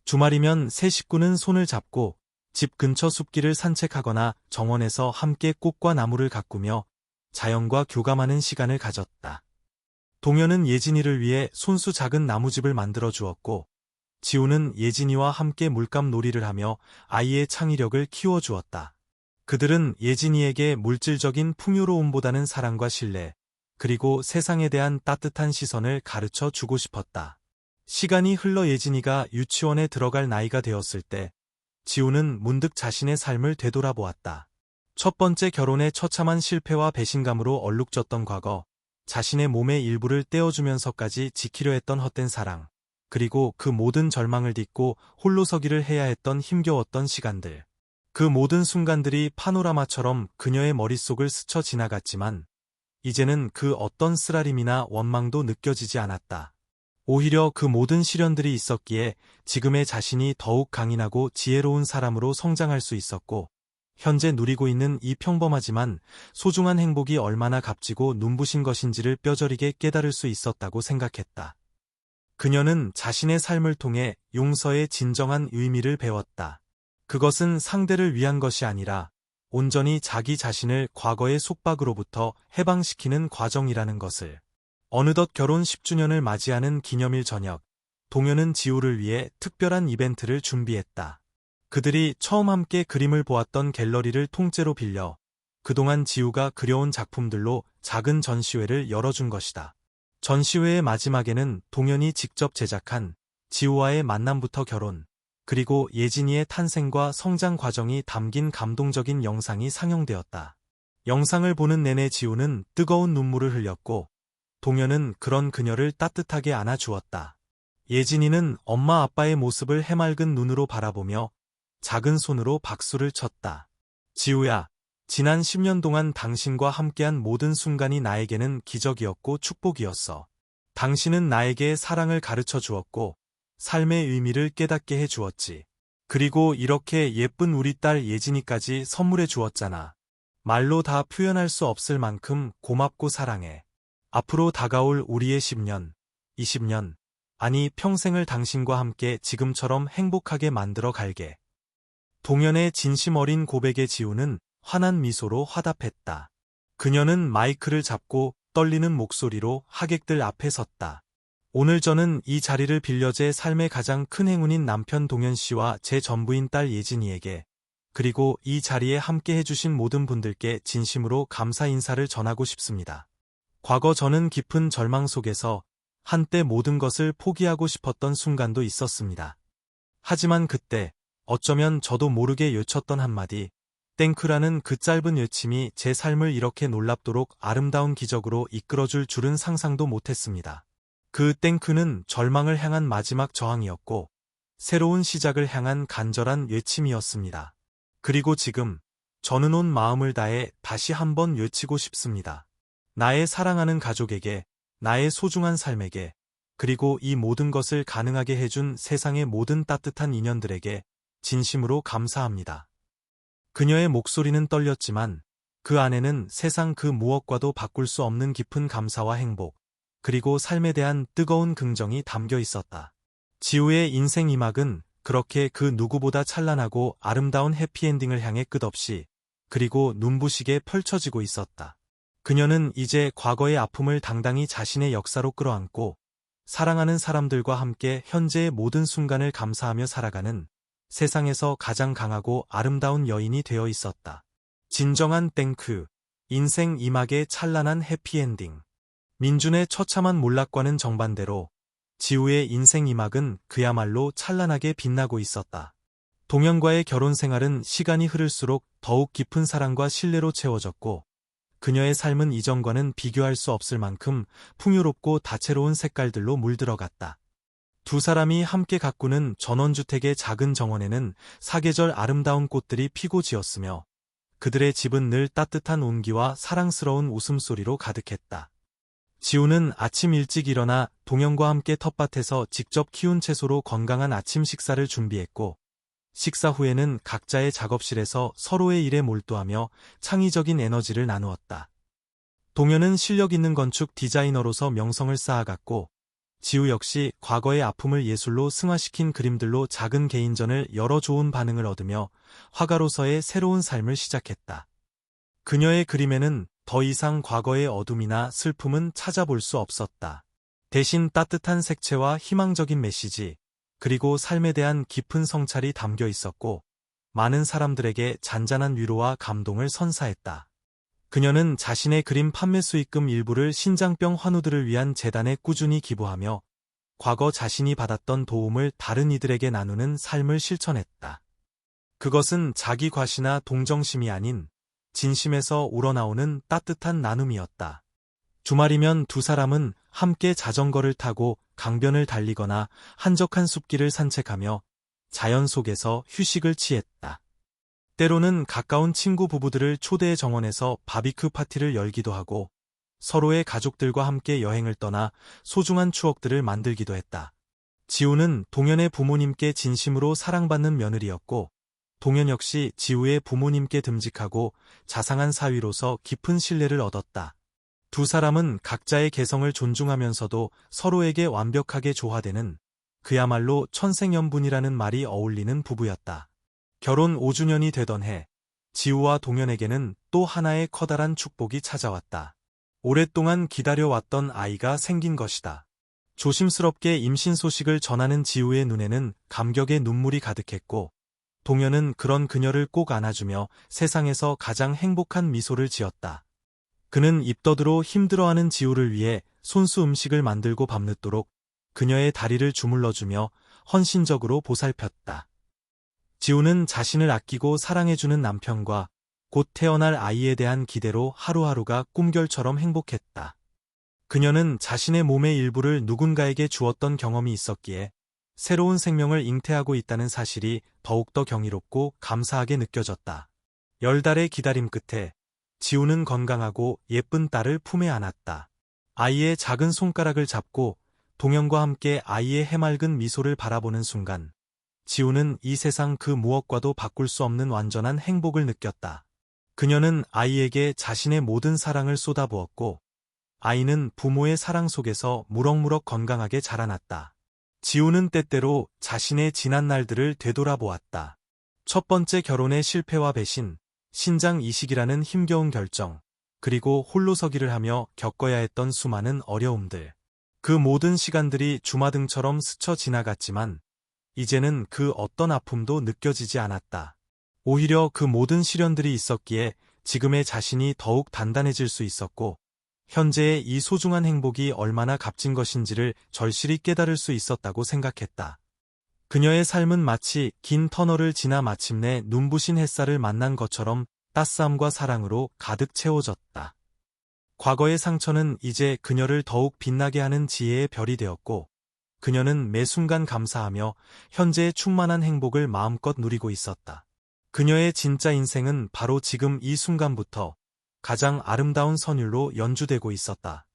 주말이면 세 식구는 손을 잡고 집 근처 숲길을 산책하거나 정원에서 함께 꽃과 나무를 가꾸며 자연과 교감하는 시간을 가졌다. 동현은 예진이를 위해 손수 작은 나무집을 만들어 주었고, 지우는 예진이와 함께 물감 놀이를 하며 아이의 창의력을 키워주었다. 그들은 예진이에게 물질적인 풍요로움보다는 사랑과 신뢰, 그리고 세상에 대한 따뜻한 시선을 가르쳐 주고 싶었다. 시간이 흘러 예진이가 유치원에 들어갈 나이가 되었을 때, 지우는 문득 자신의 삶을 되돌아보았다. 첫 번째 결혼의 처참한 실패와 배신감으로 얼룩졌던 과거, 자신의 몸의 일부를 떼어주면서까지 지키려 했던 헛된 사랑, 그리고 그 모든 절망을 딛고 홀로 서기를 해야 했던 힘겨웠던 시간들. 그 모든 순간들이 파노라마처럼 그녀의 머릿속을 스쳐 지나갔지만, 이제는 그 어떤 쓰라림이나 원망도 느껴지지 않았다. 오히려 그 모든 시련들이 있었기에 지금의 자신이 더욱 강인하고 지혜로운 사람으로 성장할 수 있었고, 현재 누리고 있는 이 평범하지만 소중한 행복이 얼마나 값지고 눈부신 것인지를 뼈저리게 깨달을 수 있었다고 생각했다. 그녀는 자신의 삶을 통해 용서의 진정한 의미를 배웠다. 그것은 상대를 위한 것이 아니라 온전히 자기 자신을 과거의 속박으로부터 해방시키는 과정이라는 것을. 어느덧 결혼 10주년을 맞이하는 기념일 저녁, 동현은 지우를 위해 특별한 이벤트를 준비했다. 그들이 처음 함께 그림을 보았던 갤러리를 통째로 빌려 그동안 지우가 그려온 작품들로 작은 전시회를 열어준 것이다. 전시회의 마지막에는 동현이 직접 제작한 지우와의 만남부터 결혼, 그리고 예진이의 탄생과 성장 과정이 담긴 감동적인 영상이 상영되었다. 영상을 보는 내내 지우는 뜨거운 눈물을 흘렸고 동현은 그런 그녀를 따뜻하게 안아주었다. 예진이는 엄마 아빠의 모습을 해맑은 눈으로 바라보며 작은 손으로 박수를 쳤다. 지우야, 지난 10년 동안 당신과 함께한 모든 순간이 나에게는 기적이었고 축복이었어. 당신은 나에게 사랑을 가르쳐 주었고 삶의 의미를 깨닫게 해 주었지. 그리고 이렇게 예쁜 우리 딸 예진이까지 선물해 주었잖아. 말로 다 표현할 수 없을 만큼 고맙고 사랑해. 앞으로 다가올 우리의 10년, 20년, 아니 평생을 당신과 함께 지금처럼 행복하게 만들어 갈게. 동현의 진심 어린 고백에 지우는 환한 미소로 화답했다. 그녀는 마이크를 잡고 떨리는 목소리로 하객들 앞에 섰다. 오늘 저는 이 자리를 빌려 제 삶의 가장 큰 행운인 남편 동현 씨와 제 전부인 딸 예진이에게, 그리고 이 자리에 함께 해주신 모든 분들께 진심으로 감사 인사를 전하고 싶습니다. 과거 저는 깊은 절망 속에서 한때 모든 것을 포기하고 싶었던 순간도 있었습니다. 하지만 그때 어쩌면 저도 모르게 외쳤던 한마디, 땡큐라는 그 짧은 외침이 제 삶을 이렇게 놀랍도록 아름다운 기적으로 이끌어줄 줄은 상상도 못했습니다. 그 땡큐는 절망을 향한 마지막 저항이었고 새로운 시작을 향한 간절한 외침이었습니다. 그리고 지금 저는 온 마음을 다해 다시 한번 외치고 싶습니다. 나의 사랑하는 가족에게, 나의 소중한 삶에게, 그리고 이 모든 것을 가능하게 해준 세상의 모든 따뜻한 인연들에게 진심으로 감사합니다. 그녀의 목소리는 떨렸지만 그 안에는 세상 그 무엇과도 바꿀 수 없는 깊은 감사와 행복, 그리고 삶에 대한 뜨거운 긍정이 담겨 있었다. 지우의 인생 이막은 그렇게 그 누구보다 찬란하고 아름다운 해피엔딩을 향해 끝없이, 그리고 눈부시게 펼쳐지고 있었다. 그녀는 이제 과거의 아픔을 당당히 자신의 역사로 끌어안고 사랑하는 사람들과 함께 현재의 모든 순간을 감사하며 살아가는 세상에서 가장 강하고 아름다운 여인이 되어 있었다. 진정한 땡큐, 인생 이막의 찬란한 해피엔딩. 민준의 처참한 몰락과는 정반대로 지우의 인생 이막은 그야말로 찬란하게 빛나고 있었다. 동현과의 결혼 생활은 시간이 흐를수록 더욱 깊은 사랑과 신뢰로 채워졌고 그녀의 삶은 이전과는 비교할 수 없을 만큼 풍요롭고 다채로운 색깔들로 물들어갔다. 두 사람이 함께 가꾸는 전원주택의 작은 정원에는 사계절 아름다운 꽃들이 피고 지었으며 그들의 집은 늘 따뜻한 온기와 사랑스러운 웃음소리로 가득했다. 지우는 아침 일찍 일어나 동현과 함께 텃밭에서 직접 키운 채소로 건강한 아침 식사를 준비했고 식사 후에는 각자의 작업실에서 서로의 일에 몰두하며 창의적인 에너지를 나누었다. 동현은 실력 있는 건축 디자이너로서 명성을 쌓아갔고 지우 역시 과거의 아픔을 예술로 승화시킨 그림들로 작은 개인전을 열어 좋은 반응을 얻으며 화가로서의 새로운 삶을 시작했다. 그녀의 그림에는 더 이상 과거의 어둠이나 슬픔은 찾아볼 수 없었다. 대신 따뜻한 색채와 희망적인 메시지, 그리고 삶에 대한 깊은 성찰이 담겨 있었고 많은 사람들에게 잔잔한 위로와 감동을 선사했다. 그녀는 자신의 그림 판매 수익금 일부를 신장병 환우들을 위한 재단에 꾸준히 기부하며 과거 자신이 받았던 도움을 다른 이들에게 나누는 삶을 실천했다. 그것은 자기 과시나 동정심이 아닌 진심에서 우러나오는 따뜻한 나눔이었다. 주말이면 두 사람은 함께 자전거를 타고 강변을 달리거나 한적한 숲길을 산책하며 자연 속에서 휴식을 취했다. 때로는 가까운 친구 부부들을 초대해 정원에서 바비큐 파티를 열기도 하고 서로의 가족들과 함께 여행을 떠나 소중한 추억들을 만들기도 했다. 지우는 동현의 부모님께 진심으로 사랑받는 며느리였고 동현 역시 지우의 부모님께 듬직하고 자상한 사위로서 깊은 신뢰를 얻었다. 두 사람은 각자의 개성을 존중하면서도 서로에게 완벽하게 조화되는 그야말로 천생연분이라는 말이 어울리는 부부였다. 결혼 5주년이 되던 해, 지우와 동현에게는 또 하나의 커다란 축복이 찾아왔다. 오랫동안 기다려왔던 아이가 생긴 것이다. 조심스럽게 임신 소식을 전하는 지우의 눈에는 감격의 눈물이 가득했고, 동현은 그런 그녀를 꼭 안아주며 세상에서 가장 행복한 미소를 지었다. 그는 입덧으로 힘들어하는 지우를 위해 손수 음식을 만들고 밤늦도록 그녀의 다리를 주물러주며 헌신적으로 보살폈다. 지우는 자신을 아끼고 사랑해주는 남편과 곧 태어날 아이에 대한 기대로 하루하루가 꿈결처럼 행복했다. 그녀는 자신의 몸의 일부를 누군가에게 주었던 경험이 있었기에 새로운 생명을 잉태하고 있다는 사실이 더욱더 경이롭고 감사하게 느껴졌다. 10달의 기다림 끝에 지우는 건강하고 예쁜 딸을 품에 안았다. 아이의 작은 손가락을 잡고 동현과 함께 아이의 해맑은 미소를 바라보는 순간, 지우는 이 세상 그 무엇과도 바꿀 수 없는 완전한 행복을 느꼈다. 그녀는 아이에게 자신의 모든 사랑을 쏟아부었고, 아이는 부모의 사랑 속에서 무럭무럭 건강하게 자라났다. 지우는 때때로 자신의 지난 날들을 되돌아보았다. 첫 번째 결혼의 실패와 배신, 신장 이식이라는 힘겨운 결정, 그리고 홀로서기를 하며 겪어야 했던 수많은 어려움들. 그 모든 시간들이 주마등처럼 스쳐 지나갔지만 이제는 그 어떤 아픔도 느껴지지 않았다. 오히려 그 모든 시련들이 있었기에 지금의 자신이 더욱 단단해질 수 있었고, 현재의 이 소중한 행복이 얼마나 값진 것인지를 절실히 깨달을 수 있었다고 생각했다. 그녀의 삶은 마치 긴 터널을 지나 마침내 눈부신 햇살을 만난 것처럼 따스함과 사랑으로 가득 채워졌다. 과거의 상처는 이제 그녀를 더욱 빛나게 하는 지혜의 별이 되었고, 그녀는 매 순간 감사하며 현재의 충만한 행복을 마음껏 누리고 있었다. 그녀의 진짜 인생은 바로 지금 이 순간부터 가장 아름다운 선율로 연주되고 있었다.